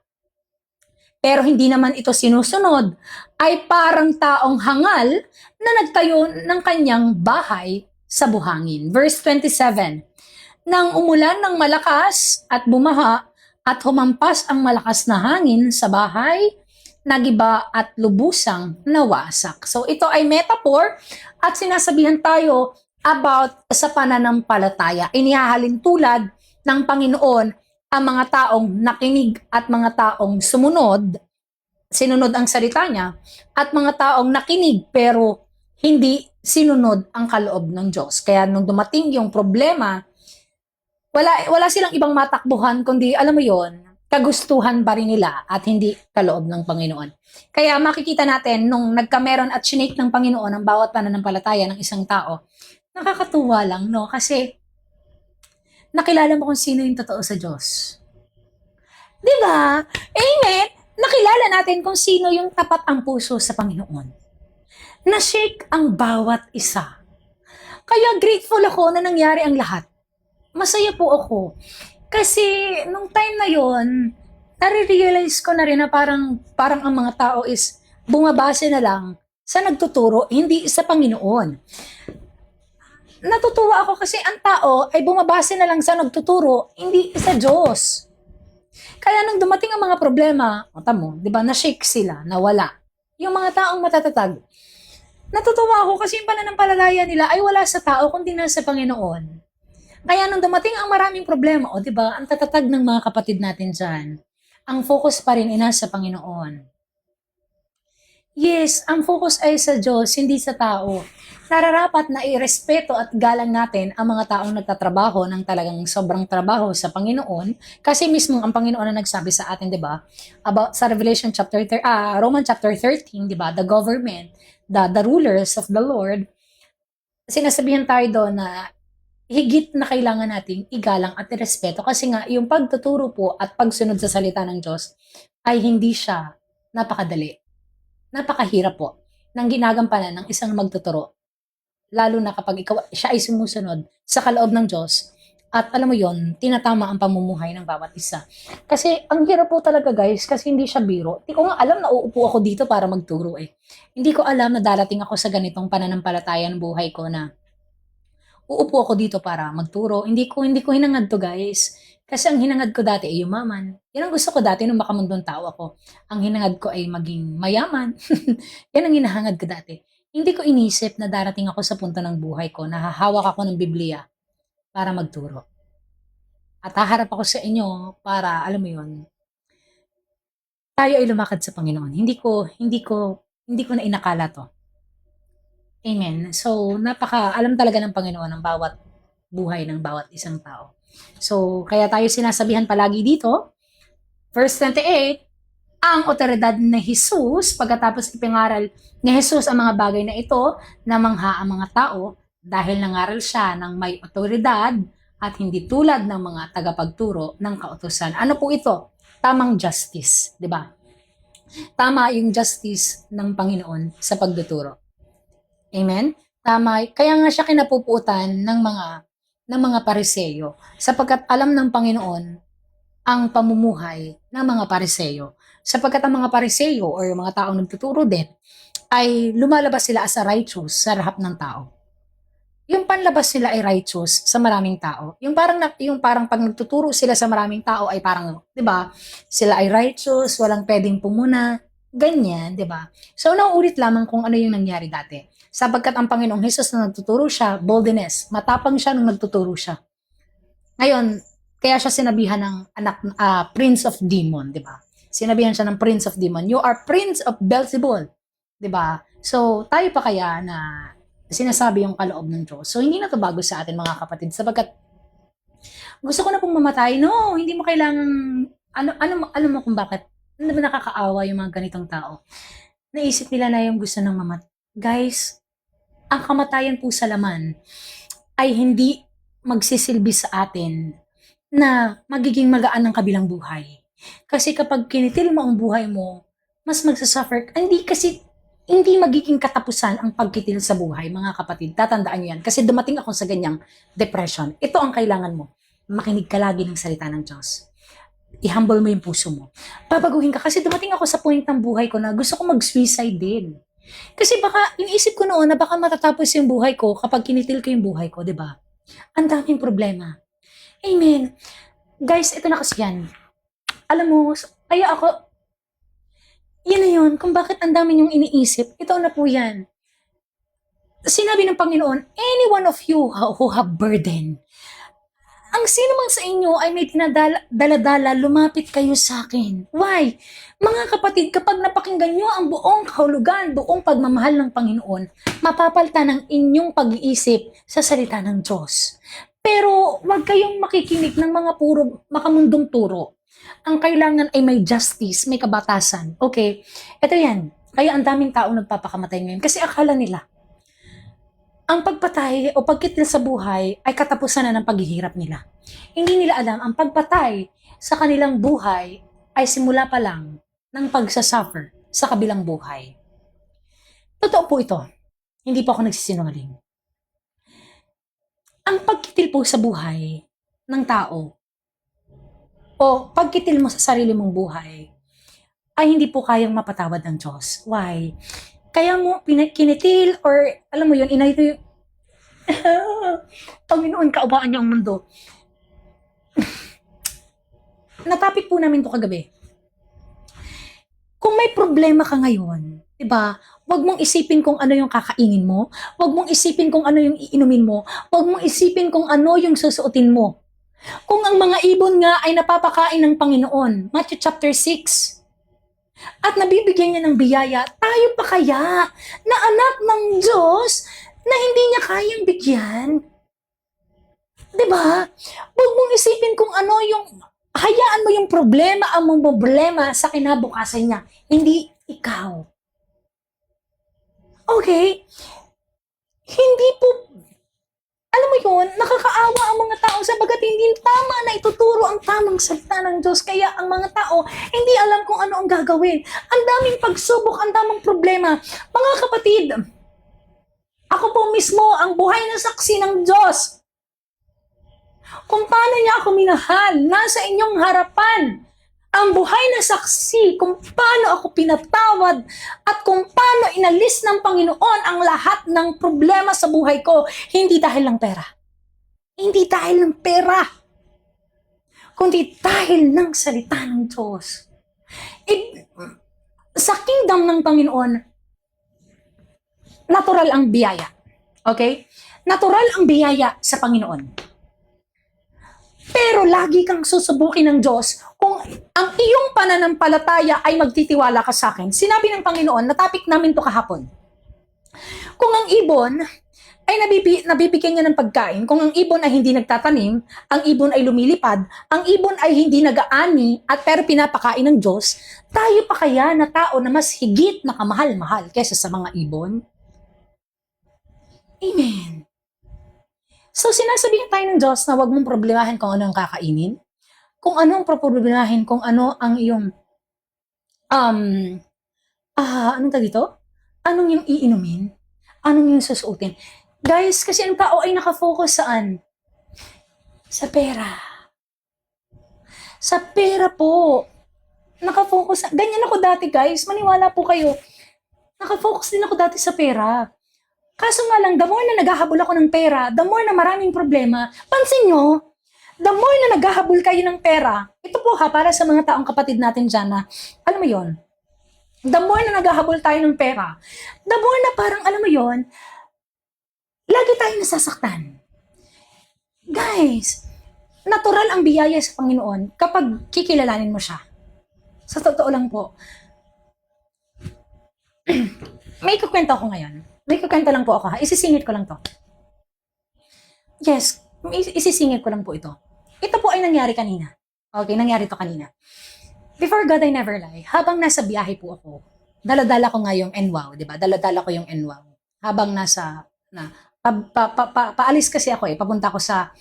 pero hindi naman ito sinusunod, ay parang taong hangal na nagtayo ng kanyang bahay sa buhangin. Verse 27, nang umulan ng malakas at bumaha, at humampas ang malakas na hangin sa bahay, nagiba at lubusang nawasak. So ito ay metaphor at sinasabihan tayo about sa pananampalataya. Inihahalin tulad ng Panginoon ang mga taong nakinig at mga taong sinunod ang salita niya, at mga taong nakinig pero hindi sinunod ang kaloob ng Diyos. Kaya nung dumating yung problema, wala silang ibang matakbuhan, kundi, alam mo yon, kagustuhan pa rin nila at hindi kaloob ng Panginoon. Kaya makikita natin, nung nagkameron at sinake ng Panginoon ang bawat pananampalataya ng isang tao, nakakatuwa lang, no? Kasi, nakilala mo kung sino yung totoo sa Diyos. Diba? Amen? Nakilala natin kung sino yung tapat ang puso sa Panginoon. Na-shake ang bawat isa. Kaya grateful ako na nangyari ang lahat. Masaya po ako. Kasi nung time na yon, nare-realize ko na rin na parang ang mga tao is bumabase na lang sa nagtuturo, hindi sa Panginoon. Natutuwa ako kasi ang tao ay bumabase na lang sa nagtuturo, hindi sa Diyos. Kaya nang dumating ang mga problema, mo, di ba, na-shake sila, nawala. Yung mga taong matatatag, natutuwa ako kasi yung pananampalataya nila ay wala sa tao kundi nasa Panginoon. Kaya nung dumating ang maraming problema, di ba, ang tatatag ng mga kapatid natin dyan, ang focus pa rin ay nasa Panginoon. Yes, ang focus ay sa Diyos, hindi sa tao. Nararapat na irespeto at galang natin ang mga taong nagtatrabaho ng talagang sobrang trabaho sa Panginoon kasi mismo ang Panginoon na nagsabi sa atin, 'di ba? About sa Roman chapter 13, 'di ba? The government, the rulers of the Lord, sinasabihan tayo doon na higit na kailangan nating igalang at irespeto kasi nga yung pagtuturo po at pagsunod sa salita ng Diyos ay hindi siya napakadali. Napakahirap po ng ginagampanan ng isang magtuturo. Lalo na kapag siya ay sumusunod sa kaloob ng Diyos at alam mo yon, tinatama ang pamumuhay ng bawat isa. Kasi ang hirap po talaga guys, kasi hindi siya biro. Hindi ko nga alam na uupo ako dito para magturo eh. Hindi ko alam na darating ako sa ganitong pananampalataya ng buhay ko na uupo ako dito para magturo. Hindi ko hinangad to guys. Kasi ang hinangad ko dati ay yumaman. Yan ang gusto ko dati nung makamundong tao ako. Ang hinangad ko ay maging mayaman. Yan ang hinahangad ko dati. Hindi ko inisip na darating ako sa punto ng buhay ko na hahawak ako ng Biblia para magturo. At haharap ako sa inyo para, alam mo yun, tayo ay lumakad sa Panginoon. Hindi ko na inakala to. Amen. So, alam talaga ng Panginoon ang bawat buhay ng bawat isang tao. So, kaya tayo sinasabihan palagi dito, verse 28, ang otoridad ni Jesus, pagkatapos ipingaral ni Jesus ang mga bagay na ito, namangha ang mga tao dahil nangaral siya ng may otoridad at hindi tulad ng mga tagapagturo ng kautusan. Ano po ito? Tamang justice, di ba? Tama yung justice ng Panginoon sa pagtuturo. Amen? Tama. Kaya nga siya kinapuputan ng mga pariseyo sapagkat alam ng Panginoon ang pamumuhay ng mga pariseyo. Sapagkat ang mga pariseyo o yung mga taong nagtuturo din ay lumalabas sila as a righteous sa harap ng tao. Yung panlabas nila ay righteous sa maraming tao. Yung parang pag nagtuturo sila sa maraming tao ay parang, 'di ba? Sila ay righteous, walang pwedeng pumuna, ganyan, 'di ba? So nauulit lamang kung ano yung nangyari dati. Sapagkat ang Panginoong Hesus na nagtuturo siya, boldness, matapang siya nung nagtuturo siya. Ngayon, kaya siya sinabihan ng Prince of Demon, 'di ba? Sinabihan siya ng Prince of Demon. You are Prince of Beelzebul, 'di ba? So, tayo pa kaya na sinasabi yung kaloob ng Diyos. So, hindi na to bago sa atin mga kapatid sapagkat gusto ko na pong mamatay. No, hindi mo kailangan alam mo kung bakit. Ano ba nakakaawa yung mga ganitong tao? Naisip nila na yung gusto ng mamatay. Guys, ang kamatayan po sa laman ay hindi magsisilbi sa atin na magiging magaan ng kabilang buhay. Kasi kapag kinitil mo ang buhay mo, mas magsasuffer. Hindi magiging katapusan ang pagkitil sa buhay, mga kapatid. Tatandaan nyo yan. Kasi dumating ako sa ganyang depression. Ito ang kailangan mo. Makinig ka lagi ng salita ng Diyos. I-humble mo yung puso mo. Babaguhin ka. Kasi dumating ako sa point ng buhay ko na gusto ko mag-suicide din. Kasi baka, iniisip ko noon na baka matatapos yung buhay ko kapag kinitil ko yung buhay ko, di ba? Ang daming problema. Amen. Guys, ito na kasi yan. Alam mo, kaya ako, yan na yun, kung bakit ang dami niyong iniisip, ito na po yan. Sinabi ng Panginoon, any one of you who have burden, ang sino man sa inyo ay may tinadala, lumapit kayo sa akin. Why? Mga kapatid, kapag napakinggan nyo ang buong kahulugan, buong pagmamahal ng Panginoon, mapapalta ng inyong pag-iisip sa salita ng Diyos. Pero wag kayong makikinig ng mga puro makamundong turo. Ang kailangan ay may justice, may kabatasan. Okay? Ito yan. Kaya ang daming tao nagpapakamatay ngayon kasi akala nila ang pagpatay o pagkitil sa buhay ay katapusan na ng paghihirap nila. Hindi nila alam ang pagpatay sa kanilang buhay ay simula pa lang ng pagsasuffer sa kabilang buhay. Totoo po ito. Hindi po ako nagsisinungaling. Ang pagkitil po sa buhay ng tao o pagkitil mo sa sarili mong buhay ay hindi po kayang mapatawad ng Diyos. Why? Kaya mo kinitil or alam mo yun, inay Panginoon, kaubaan niya ang mundo. Natapik po namin to kagabi. Kung may problema ka ngayon, 'di ba? Huwag mong isipin kung ano yung kakainin mo, huwag mong isipin kung ano yung iinumin mo, huwag mong isipin kung ano yung susuotin mo. Kung ang mga ibon nga ay napapakain ng Panginoon, Matthew chapter 6, at nabibigyan niya ng biyaya, tayo pa kaya na anak ng Diyos na hindi niya kayang bigyan? 'Di ba? Huwag mong isipin kung ano yung hayaan mo yung problema, ang mong problema sa kinabukasan niya, hindi ikaw. Okay? Hindi po, alam mo yun, nakakaawa ang mga tao sabagat hindi tama na ituturo ang tamang salita ng Diyos. Kaya ang mga tao, hindi alam kung ano ang gagawin. Ang daming pagsubok, ang daming problema. Mga kapatid, ako po mismo ang buhay na saksi ng Diyos. Kung paano niya ako minahal, nasa inyong harapan. Ang buhay na saksi kung paano ako pinatawad at kung paano inalis ng Panginoon ang lahat ng problema sa buhay ko. Hindi dahil ng pera. Hindi dahil ng pera. Kundi dahil ng salita ng Diyos. Sa kingdom ng Panginoon, natural ang biyaya. Okay? Natural ang biyaya sa Panginoon. Pero lagi kang susubukin ng Diyos kung ang iyong pananampalataya ay magtitiwala ka sa akin. Sinabi ng Panginoon, natapik namin to kahapon. Kung ang ibon ay nabibigyan niya ng pagkain, kung ang ibon ay hindi nagtatanim, ang ibon ay lumilipad, ang ibon ay hindi nag-aani at pero pinapakain ng Diyos, tayo pa kaya na tao na mas higit na kamahal-mahal kaysa sa mga ibon? Amen. So, sinasabihan tayo ng Diyos na huwag mong problemahin kung ano ang kakainin, kung ano ang problemahin, kung ano ang iyong, anong tawag dito? Anong yung iinumin? Anong yung susuotin? Guys, kasi ang tao ay nakafocus saan? Sa pera. Sa pera po. Nakafocus. Ganyan ako dati, guys. Maniwala po kayo. Nakafocus din ako dati sa pera. Kaso nga lang, the more na naghahabol ako ng pera, the more na maraming problema. Pansin nyo, the more na naghahabol kayo ng pera, ito po ha, para sa mga taong kapatid natin dyan na, alam mo yon, the more na naghahabol tayo ng pera, the more na parang, alam mo yon, lagi tayong nasasaktan. Guys, natural ang biyaya sa Panginoon kapag kikilalanin mo siya. Sa totoo lang po. May kukwento ako ngayon. May kukwento lang po ako ha. Isisingit ko lang to. Yes, isisingit ko lang po ito. Ito po ay nangyari kanina. Okay, nangyari to kanina. Before God, I never lie. Habang nasa biyahe po ako, daladala ko nga yung NWOW, di ba? Daladala ko yung NWOW. Habang paalis kasi ako papunta ko sa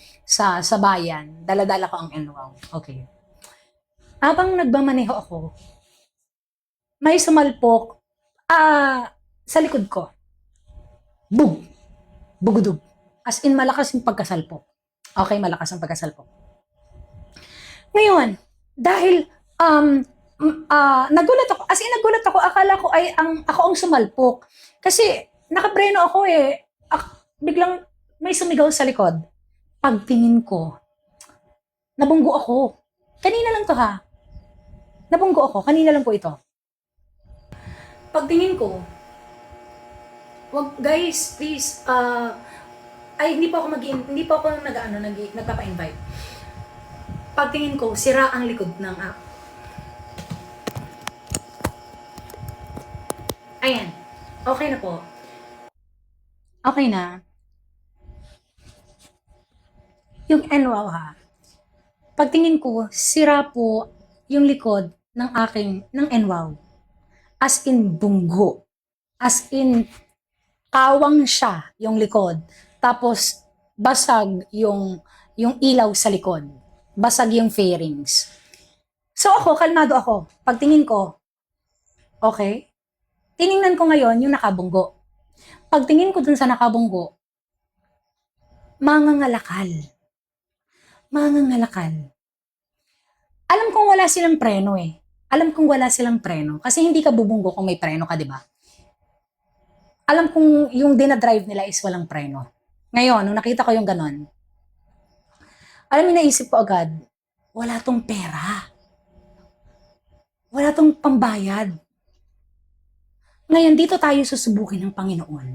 bayan, daladala ko ang NWOW. Okay. Habang nagmamaneho ako, may sumalpok sa likod ko. Bug! Bugudog. As in, malakas yung pagkasalpok. Okay, malakas ang pagkasalpok. Ngayon, dahil nagulat ako. As in, nagulat ako. Akala ko ay ako ang sumalpok. Kasi, nakabreno ako biglang may sumigaw sa likod. Pagtingin ko, nabunggo ako. Kanina lang to ha. Nabunggo ako. Kanina lang po ito. Pagtingin ko, wag guys, please, hindi po ako nagpapa-invite. Pagtingin ko, sira ang likod ng app. Ayan. Okay na po. Okay na. Yung NWOW ha. Pagtingin ko, sira po yung likod ng NWOW. As in bunggo. As in kawang siya yung likod. Tapos basag yung ilaw sa likod. Basag yung fairings. So ako, kalmado ako. Pagtingin ko, okay? Tiningnan ko ngayon yung nakabunggo. pagtingin ko dun sa nakabunggo, mangangalakal. Mangangalakal. Alam kong wala silang preno eh. Alam kong wala silang preno. Kasi hindi ka bubunggo kung may preno ka, di ba? Alam kong yung dinadrive nila is walang preno. Ngayon, nung nakita ko yung ganon, alam mo, naisip ko agad, wala tong pera. Wala tong pambayad. Ngayon, dito tayo susubukin ng Panginoon.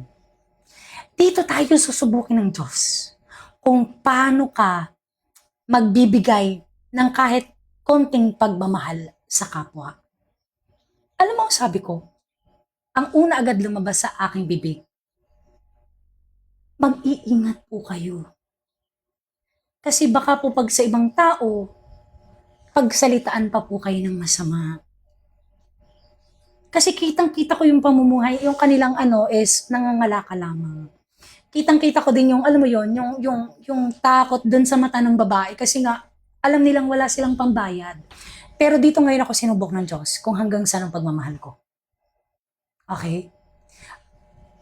Dito tayo susubukin ng Diyos. Kung paano ka magbibigay ng kahit konting pagmamahal sa kapwa. Alam mo, sabi ko, ang una agad lumabas sa aking bibig, mag-iingat po kayo. Kasi baka po pag sa ibang tao, pagsalitaan pa po kayo ng masama. Kasi kitang-kita ko yung pamumuhay, yung kanilang is nangangalaka lamang. Kitang-kita ko din yung, alam mo yon, yung takot dun sa mata ng babae kasi nga, alam nilang wala silang pambayad. Pero dito ngayon ako sinubok ng Diyos kung hanggang saan ang pagmamahal ko. Okay?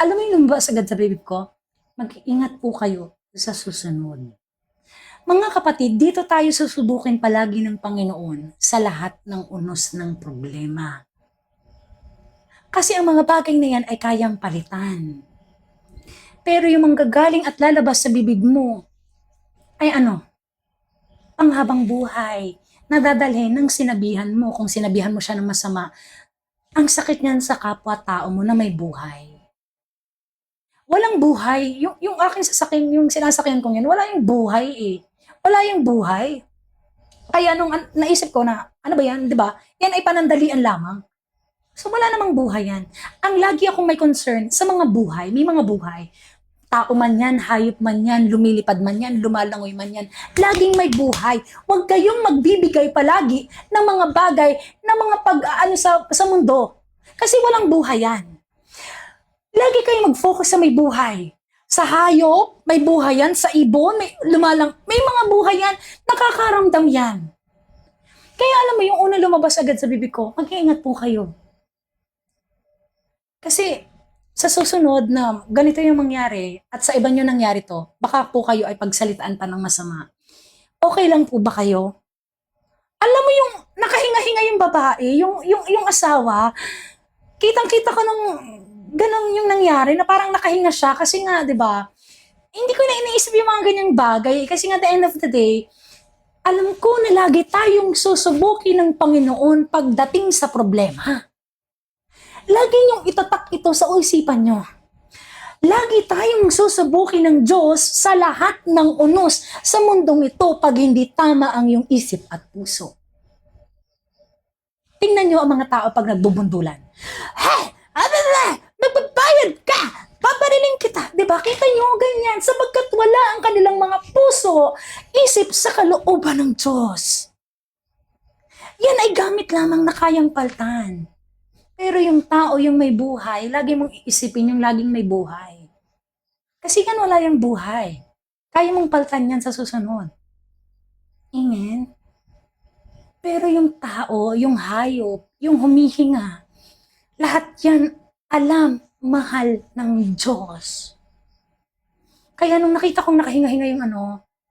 Alam mo yung lumabas agad sa bibig ko? Mag-iingat po kayo sa susunod. Mga kapatid, dito tayo susubukin palagi ng Panginoon sa lahat ng unos ng problema. Kasi ang mga bagay na yan ay kayang palitan. Pero yung manggagaling at lalabas sa bibig mo ay panghabang buhay, nadadalhin ng sinabihan mo. Kung sinabihan mo siya ng masama, ang sakit niyan sa kapwa-tao mo na may buhay. Walang buhay. Yung aking sasakyan, yung sinasakyan kong yan, wala yung buhay eh. Wala yung buhay. Kaya nung naisip ko na, ano ba yan, di ba? Yan ay panandalian lamang. So wala namang buhay yan. Ang lagi akong may concern sa mga buhay, may mga buhay. Tao man yan, hayop man yan, lumilipad man yan, lumalangoy man yan. Laging may buhay. Huwag kayong magbibigay palagi ng mga bagay, ng mga pag-aano sa mundo. Kasi walang buhay yan. Lagi kayong mag-focus sa may buhay. Sa hayop, may buhay yan. Sa ibon, may mga buhay yan. Nakakaramdam yan. Kaya alam mo, yung una lumabas agad sa bibig ko, mag-iingat po kayo. Kasi sa susunod na ganito yung mangyari at sa iba nyo nangyari to, baka po kayo ay pagsalitaan pa ng masama. Okay lang po ba kayo? Alam mo yung nakahinga-hinga yung babae, yung asawa, kitang-kita ko nung ganun yung nangyari na parang nakahinga siya kasi nga, 'di ba? Hindi ko na iniisip yung mga ganyang bagay kasi nga at the end of the day, alam ko na lagi tayong susubukin ng Panginoon pagdating sa problema. Lagi niyong itatak ito sa isipan niyo. Lagi tayong susubukin ng Diyos sa lahat ng unos sa mundong ito pag hindi tama ang iyong isip at puso. Tingnan niyo ang mga tao pag nagbubundulan. Hey! Magbabayad ka! Papariling kita! Diba? Kita niyo ganyan sapagkat wala ang kanilang mga puso, isip sa kalooban ng Diyos. Yan ay gamit lamang na kayang paltan. Pero yung tao, yung may buhay, lagi mong iisipin yung laging may buhay. Kasi yan wala yung buhay. Kaya mong paltan yan sa susunod. Amen? Pero yung tao, yung hayop, yung humihinga, lahat yan alam, mahal ng Diyos. Kaya nung nakita kong nakahinga-hinga yung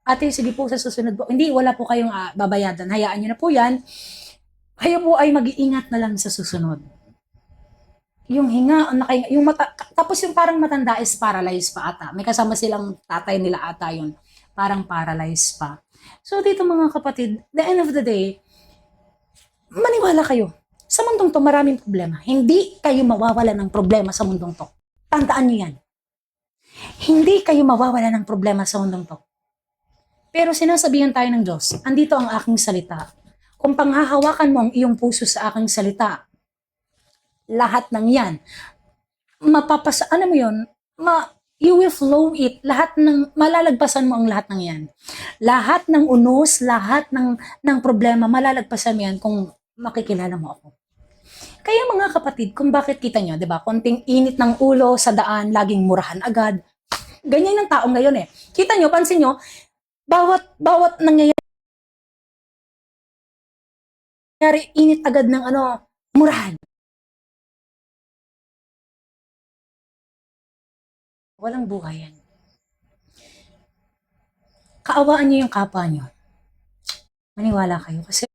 ate, sige po sa susunod po. Hindi, wala po kayong babayadan. Hayaan nyo na po yan. Kayo po ay mag-iingat na lang sa susunod. Yung hinga, yung mata, tapos yung parang matanda is paralyzed pa ata. May kasama silang tatay nila ata yun. Parang paralyzed pa. So dito mga kapatid, the end of the day, maniwala kayo. Sa mundong to, maraming problema. Hindi kayo mawawala ng problema sa mundong to. Tandaan nyo yan. Hindi kayo mawawala ng problema sa mundong to. Pero sinasabihan tayo ng Diyos, andito ang aking salita. Kung panghahawakan mo ang iyong puso sa aking salita, lahat ng yan, you will flow it, malalagpasan mo ang lahat ng yan. Lahat ng unos, lahat ng problema, malalagpasan mo yan kung makikilala mo ako. Kaya mga kapatid, kung bakit kita nyo, di ba, konting init ng ulo sa daan, laging murahan agad. Ganyan ang tao ngayon eh. Kita nyo, pansin nyo, bawat nangyayari, init agad ng murahan. Walang buhay yan. Kaawaan niyo yung kapwa niyo. Maniwala kayo. Kasi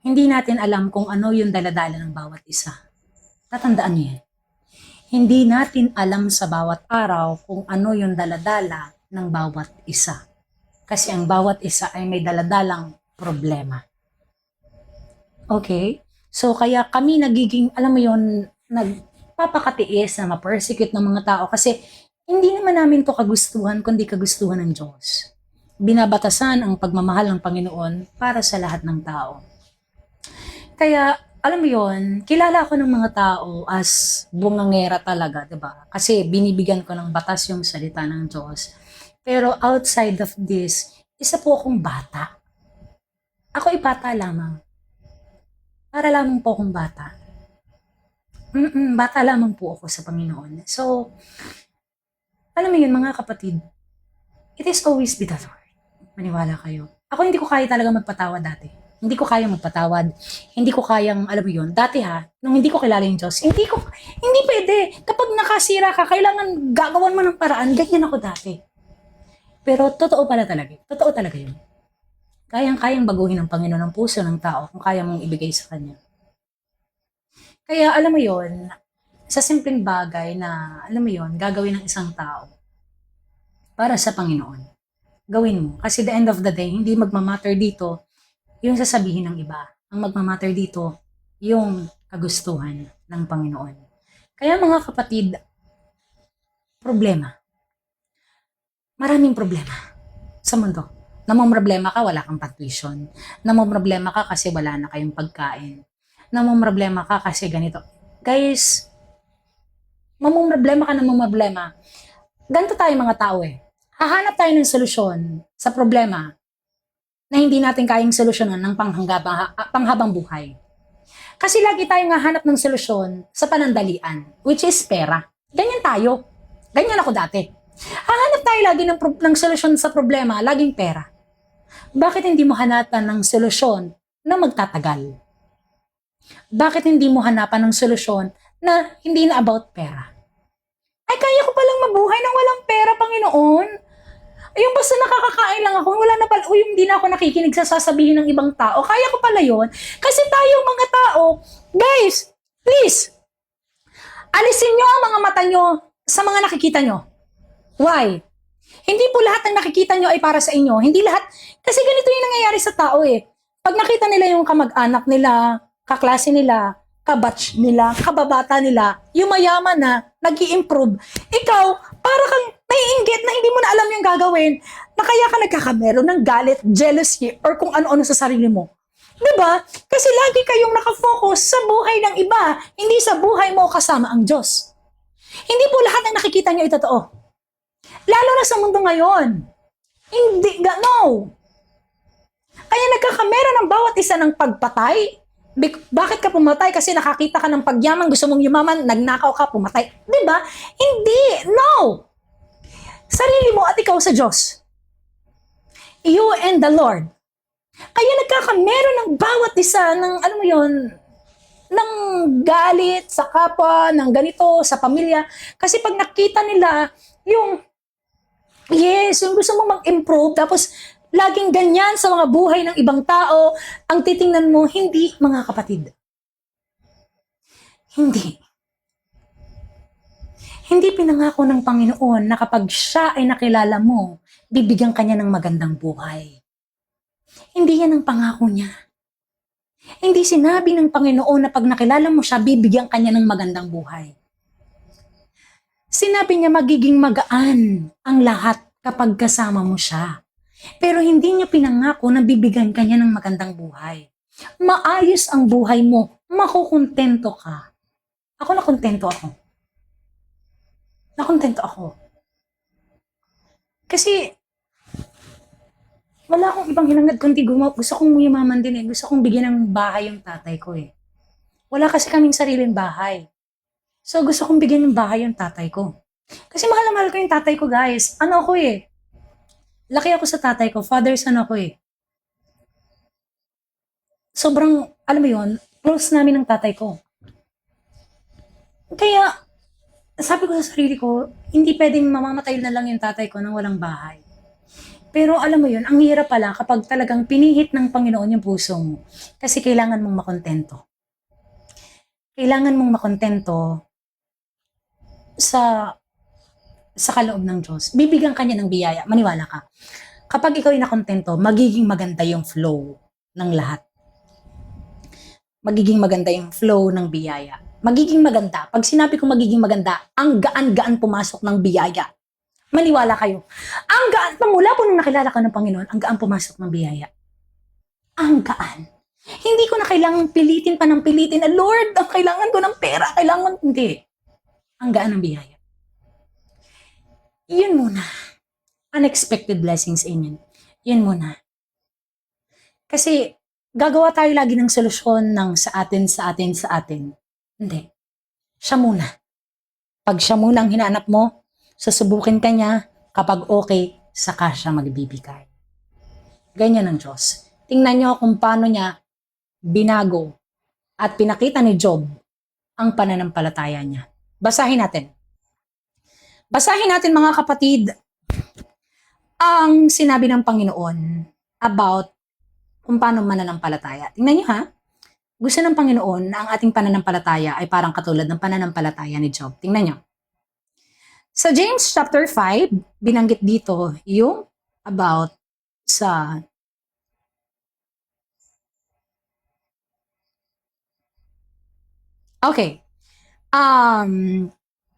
hindi natin alam kung ano yung daladala ng bawat isa. Tatandaan niyo yan. Hindi natin alam sa bawat araw kung ano yung daladala ng bawat isa. Kasi ang bawat isa ay may daladalang problema. Okay? So, kaya kami nagiging, alam mo yon, nagpapakatiis na ma-persecute ng mga tao kasi hindi naman namin to kagustuhan kundi kagustuhan ng Diyos. Binabatasan ang pagmamahal ng Panginoon para sa lahat ng tao. Kaya, alam mo yon, kilala ko ng mga tao as bungangera talaga, 'di ba? Kasi binibigyan ko ng batas yung salita ng Diyos. Pero outside of this, isa po akong bata. Ako ay bata lamang. Para lamang po akong bata. Bata lamang po ako sa Panginoon. So, alam mo yun mga kapatid, it is always be the Lord. Maniwala kayo. Ako hindi ko kaya talaga magpatawad dati. Hindi ko kaya magpatawad. Hindi ko kayang, alam mo yun, dati nung hindi ko kilala yung Diyos, hindi pwede. Kapag nakasira ka, kailangan gagawan mo ng paraan. Ganyan ako dati. Pero totoo pala talaga. Totoo talaga yun. Kayang-kayang baguhin ng Panginoon ang puso ng tao kung kaya mong ibigay sa Kanya. Kaya alam mo yon, sa simpleng bagay na, alam mo yon, gagawin ng isang tao para sa Panginoon. Gawin mo. Kasi the end of the day, hindi magmamatter dito yung sasabihin ng iba. Ang magmamatter dito, yung kagustuhan ng Panginoon. Kaya mga kapatid, problema. Maraming problema sa mundo. Namomroblema ka, wala kang tuition. Namomroblema ka kasi wala na kayong pagkain. Namomroblema ka kasi ganito. Guys, mamomroblema. Ganito tayo mga tao eh. Hahanap tayo ng solusyon sa problema na hindi natin kayang solusyonan ng panghabang buhay. Kasi lagi tayong hahanap ng solusyon sa panandalian, which is pera. Ganyan tayo. Ganyan ako dati. Hahanap tayo lagi ng solusyon sa problema, laging pera. Bakit hindi mo hanapan ng solusyon na magtatagal? Bakit hindi mo hanapan ng solusyon na hindi na about pera? Ay, kaya ko palang mabuhay nang walang pera, Panginoon. Yung basta nakakakain lang ako, wala na pala, hindi na ako nakikinig sa sasabihin ng ibang tao. Kaya ko pala yon. Kasi tayong mga tao, guys, please, alisin nyo ang mga mata nyo sa mga nakikita nyo. Why? Hindi po lahat ng nakikita nyo ay para sa inyo. Hindi lahat. Kasi ganito yung nangyayari sa tao eh. Pag nakita nila yung kamag-anak nila, kaklase nila, kabatch nila, kababata nila, yung mayaman na, nag-i-improve, ikaw, para kang naiinggit na hindi mo na alam yung gagawin, na kaya ka nagkakamero ng galit, jealousy, or kung ano-ano sa sarili mo. Diba? Kasi lagi kayong nakafocus sa buhay ng iba, hindi sa buhay mo kasama ang Diyos. Hindi po lahat ng nakikita nyo ay totoo. Lalo na sa mundo ngayon. Hindi, no. Kaya nagkakamera ng bawat isa ng pagpatay. Bakit ka pumatay? Kasi nakakita ka ng pagyaman, gusto mong yumaman, nagnakaw ka, pumatay. Diba? Hindi. No. Sarili mo at ikaw sa Diyos. You and the Lord. Kaya nagkakamera ng bawat isa ng, alam mo yun, ng galit sa kapwa, ng ganito, sa pamilya. Kasi pag nakita nila yung yung gusto mong mag-improve, tapos laging ganyan sa mga buhay ng ibang tao, ang titingnan mo, hindi, mga kapatid. Hindi. Hindi pinangako ng Panginoon na kapag siya ay nakilala mo, bibigyan kanya ng magandang buhay. Hindi yan ang pangako niya. Hindi sinabi ng Panginoon na pag nakilala mo siya, bibigyan kanya ng magandang buhay. Sinabi niya magiging magaan ang lahat kapag kasama mo siya. Pero hindi niya pinangako na bibigyan ka niya ng magandang buhay. Maayos ang buhay mo. Makukontento ka. Ako nakontento ako. Nakontento ako. Kasi wala akong ibang hinangad kundi gusto kong yumaman din eh. Gusto kong bigyan ng bahay yung tatay ko eh. Wala kasi kaming sariling bahay. So gusto kong bigyan ng bahay yung tatay ko. Kasi mahal na mahal ko yung tatay ko, guys. Ano ako eh. Laki ako sa tatay ko. Father son ako eh. Sobrang, alam mo yun, close namin ng tatay ko. Kaya, sabi ko sa sarili ko, hindi pwedeng mamamatay na lang yung tatay ko nang walang bahay. Pero alam mo yun, ang hirap pala kapag talagang pinihit ng Panginoon yung puso mo. Kasi kailangan mong makontento. Kailangan mong makontento sa kaloob ng Diyos. Bibigyan ka niya ng biyaya. Maniwala ka. Kapag ikaw ay nakontento, magiging maganda yung flow ng lahat. Magiging maganda yung flow ng biyaya. Magiging maganda. Pag sinabi ko magiging maganda, ang gaan-gaan pumasok ng biyaya. Maniwala kayo. Ang gaan, mula po nung nakilala ka ng Panginoon, ang gaan pumasok ng biyaya. Ang gaan. Hindi ko na kailangang pilitin pa ng pilitin na, Lord, ang kailangan ko ng pera, hindi. Ang gaan ng biyaya. Yun muna. Unexpected blessings, amen. Yun muna. Kasi, gagawa tayo lagi ng solusyon ng sa atin. Hindi. Siya muna. Pag siya muna ang hinanap mo, susubukin ka niya, kapag okay, saka siya magbibigay. Ganyan ang Diyos. Tingnan niyo kung paano niya binago at pinakita ni Job ang pananampalataya niya. Basahin natin. Basahin natin mga kapatid ang sinabi ng Panginoon about kung paano mananampalataya. Tingnan niyo ha. Gusto ng Panginoon na ang ating pananampalataya ay parang katulad ng pananampalataya ni Job. Tingnan niyo. Sa James chapter 5, binanggit dito yung about sa okay.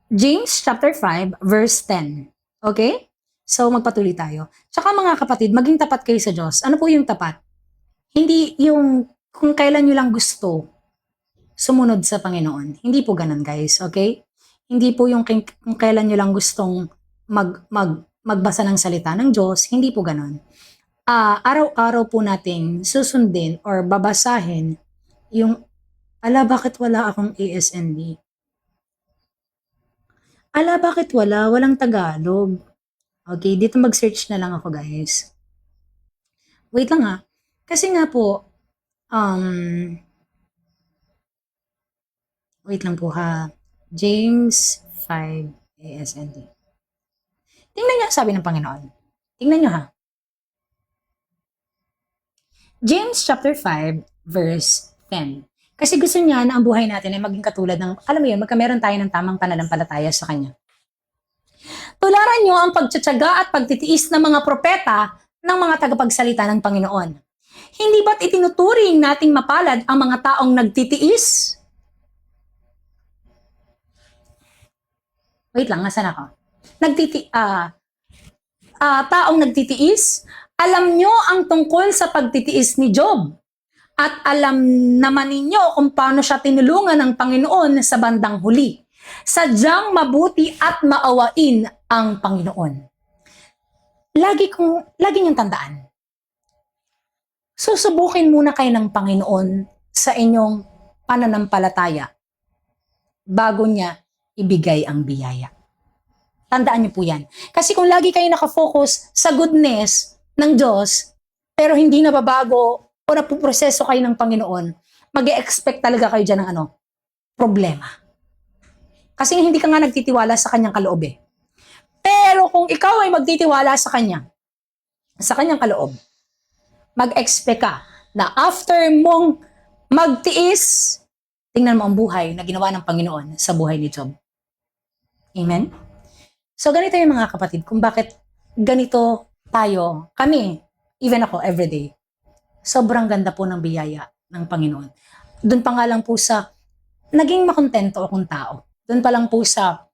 James chapter 5 verse 10. Okay? So magpatuloy tayo. Tsaka mga kapatid, maging tapat kayo sa Diyos. Ano po yung tapat? Hindi yung kung kailan nyo lang gusto sumunod sa Panginoon. Hindi po ganun, guys. Okay? Hindi po yung kung kailan nyo lang gustong magbasa ng salita ng Diyos. Hindi po ganun. Araw-araw po nating susundin or babasahin yung, bakit wala akong ASND? Bakit wala? Walang Tagalog. Okay, dito mag-search na lang ako, guys. Wait lang ha. Kasi nga po, wait lang po ha. James 5 ASND. Tingnan niyo sabi ng Panginoon. Tingnan niyo ha. James chapter 5 verse 10. Kasi gusto niya na ang buhay natin ay maging katulad ng, alam mo yun, magkameron tayo ng tamang pananampalataya sa Kanya. Tularan niyo ang pagtsatsaga at pagtitiis ng mga propeta ng mga tagapagsalita ng Panginoon. Hindi ba't itinuturing nating mapalad ang mga taong nagtitiis? Wait lang, nasan ako? Taong nagtitiis, alam nyo ang tungkol sa pagtitiis ni Job. At alam naman ninyo kung paano siya tinulungan ng Panginoon sa bandang huli. Sadyang mabuti at maawain ang Panginoon. Lagi niyong tandaan. Susubukin muna kayo ng Panginoon sa inyong pananampalataya bago niya ibigay ang biyaya. Tandaan niyo po yan. Kasi kung lagi kayo nakafocus sa goodness ng Diyos, pero hindi nababago o napuproseso kayo ng Panginoon, mag-e-expect talaga kayo dyan ng problema. Kasi hindi ka nga nagtitiwala sa kanyang kaloob eh. Pero kung ikaw ay magtitiwala sa kanyang kaloob, mag-expect ka na after mong magtiis, tingnan mo ang buhay na ginawa ng Panginoon sa buhay ni Job. Amen? So ganito yung mga kapatid, kung bakit ganito kami, even ako everyday, sobrang ganda po ng biyaya ng Panginoon. Doon pa nga lang po sa naging makontento akong tao. Doon pa lang po sa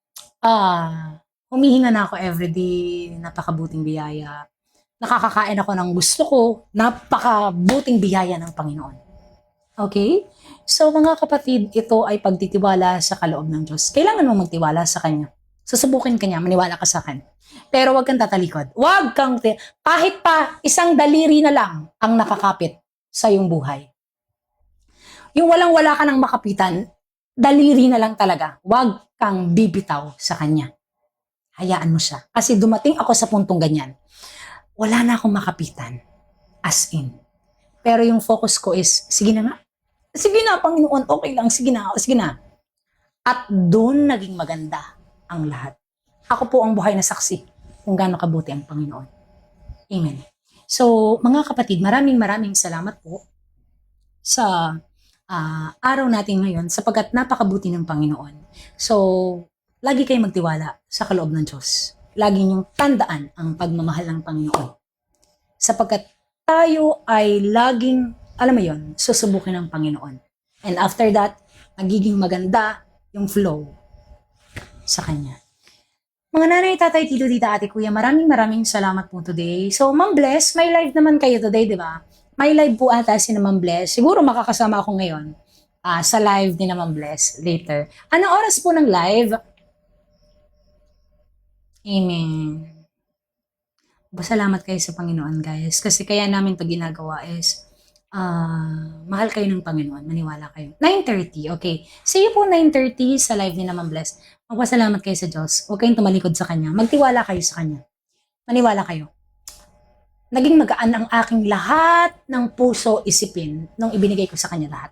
humihinga na ako everyday, napakabuting biyaya. Nakakakain ako ng gusto ko, napakabuting biyaya ng Panginoon. Okay? So mga kapatid, ito ay pagtitiwala sa kaloob ng Diyos. Kailangan mo magtiwala sa Kanya. Susubukin ka niya, maniwala ka sa akin. Pero huwag kang tatalikod. Kahit pa isang daliri na lang ang nakakapit sa iyong buhay. Yung walang-wala ka nang makapitan, daliri na lang talaga. Huwag kang bibitaw sa Kanya. Hayaan mo siya. Kasi dumating ako sa puntong ganyan. Wala na akong makapitan. As in. Pero yung focus ko is, sige na nga. Sige na, Panginoon, okay lang. Sige na. At doon naging maganda ang lahat. Ako po ang buhay na saksi kung gaano kabuti ang Panginoon. Amen. So, mga kapatid, maraming salamat po sa araw natin ngayon sapagkat napakabuti ng Panginoon. So, lagi kayong magtiwala sa kaloob ng Diyos. Lagi niyong tandaan ang pagmamahal ng Panginoon. Sapagkat tayo ay laging, alam mo yon, susubukin ng Panginoon. And after that, magiging maganda yung flow sa Kanya. Mga nanay, tatay, tito, tita, ate, kuya, maraming salamat po today. So, Ma'am Bless, may live naman kayo today, di ba? May live po ata si na Ma'am Bless. Siguro makakasama ako ngayon sa live ni na Ma'am Bless later. Anong oras po ng live? Amen. Salamat kayo sa Panginoon, guys. Kasi kaya namin ito ginagawa is mahal kayo ng Panginoon. Maniwala kayo. 9:30, okay. See you po 9:30 sa live ni na Ma'am Bless. Magpasalamat kayo sa Diyos. Huwag kayong tumalikod sa Kanya. Magtiwala kayo sa Kanya. Maniwala kayo. Naging magaan ang aking lahat ng puso isipin nung ibinigay ko sa Kanya lahat.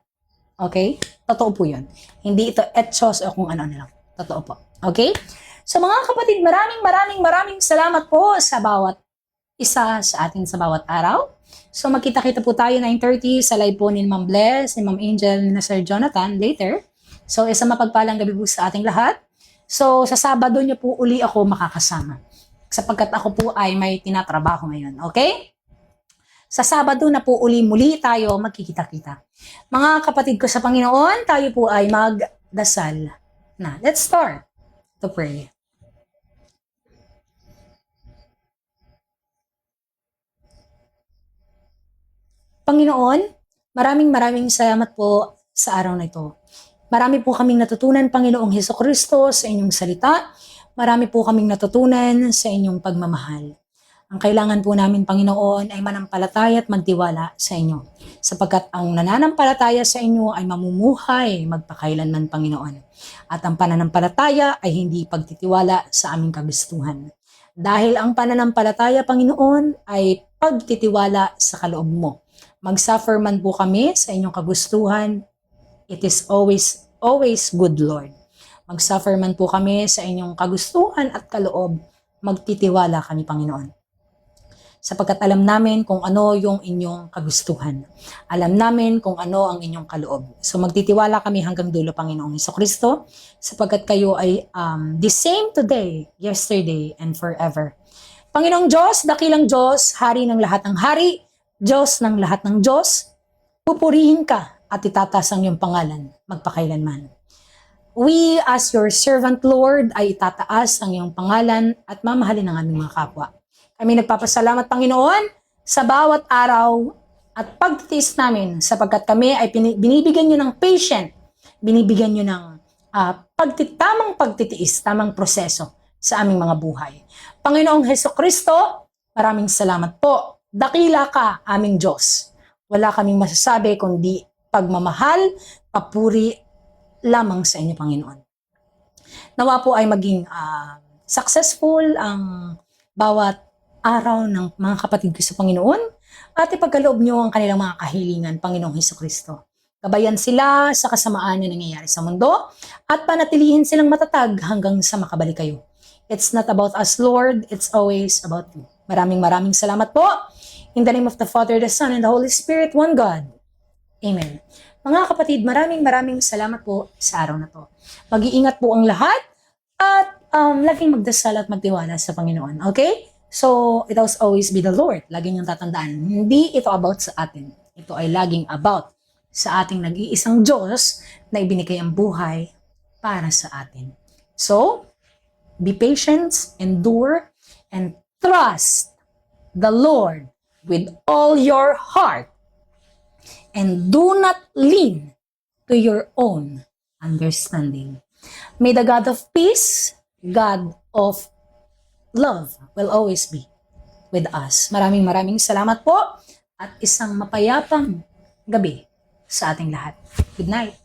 Okay? Totoo po yun. Hindi ito etchos o kung ano-ano lang. Totoo po. Okay? So mga kapatid, maraming salamat po sa bawat isa sa atin sa bawat araw. So magkita-kita po tayo 9:30 sa live po ni Ma'am Bless, ni Ma'am Angel, ni Sir Jonathan later. So isang mapagpalang gabi po sa ating lahat. So sa Sabado niyo po uli ako makakasama. Sapagkat ako po ay may tinatrabaho ngayon. Okay? Sa Sabado na po muli tayo magkikita-kita. Mga kapatid ko sa Panginoon, tayo po ay magdasal na. Let's start to pray. Panginoon, maraming salamat po sa araw na ito. Marami po kaming natutunan, Panginoong Hesukristo, sa inyong salita. Marami po kaming natutunan sa inyong pagmamahal. Ang kailangan po namin, Panginoon, ay manampalataya at magtiwala sa inyo. Sapagkat ang nananampalataya sa inyo ay mamumuhay magpakailanman, Panginoon. At ang pananampalataya ay hindi pagtitiwala sa aming kagustuhan. Dahil ang pananampalataya, Panginoon, ay pagtitiwala sa kaloob mo. Mag-suffer man po kami sa inyong kagustuhan, it is always good, Lord. Mag-suffer man po kami sa inyong kagustuhan at kaloob, magtitiwala kami, Panginoon. Sapagkat alam namin kung ano yung inyong kagustuhan. Alam namin kung ano ang inyong kaloob. So magtitiwala kami hanggang dulo, Panginoong Hesukristo, sapagkat kayo ay the same today, yesterday, and forever. Panginoong Diyos, dakilang Diyos, Hari ng lahat ng hari, Diyos ng lahat ng Diyos, pupurihin ka at itataas ang iyong pangalan magpakailanman. We, as your servant, Lord, ay itataas ang iyong pangalan at mamahalin ang aming mga kapwa. Kami nagpapasalamat, Panginoon, sa bawat araw at pagtitiis namin sapagkat kami ay binibigyan nyo ng patient, binibigyan nyo ng tamang pagtitiis, tamang proseso sa aming mga buhay. Panginoong Hesukristo, maraming salamat po. Dakila ka, aming Diyos. Wala kaming masasabi kundi pagmamahal, papuri lamang sa inyo, Panginoon. Nawa po ay maging successful ang bawat araw ng mga kapatid ko sa Panginoon at ipagkaloob nyo ang kanilang mga kahilingan, Panginoong Hesukristo. Gabayan sila sa kasamaan na nangyayari sa mundo at panatilihin silang matatag hanggang sa makabalik kayo. It's not about us, Lord. It's always about you. Maraming salamat po. In the name of the Father, the Son, and the Holy Spirit, one God. Amen. Mga kapatid, maraming salamat po sa araw na to. Mag-iingat po ang lahat at laging magdasal at magtiwala sa Panginoon. Okay? So, it will always be the Lord. Lagi niyong tatandaan. Hindi ito about sa atin. Ito ay laging about sa ating nag-iisang Diyos na ibinigay ang buhay para sa atin. So, be patient, endure, and trust the Lord with all your heart. And do not lean to your own understanding. May the God of peace, God of love will always be with us. Maraming salamat po at isang mapayapang gabi sa ating lahat. Good night.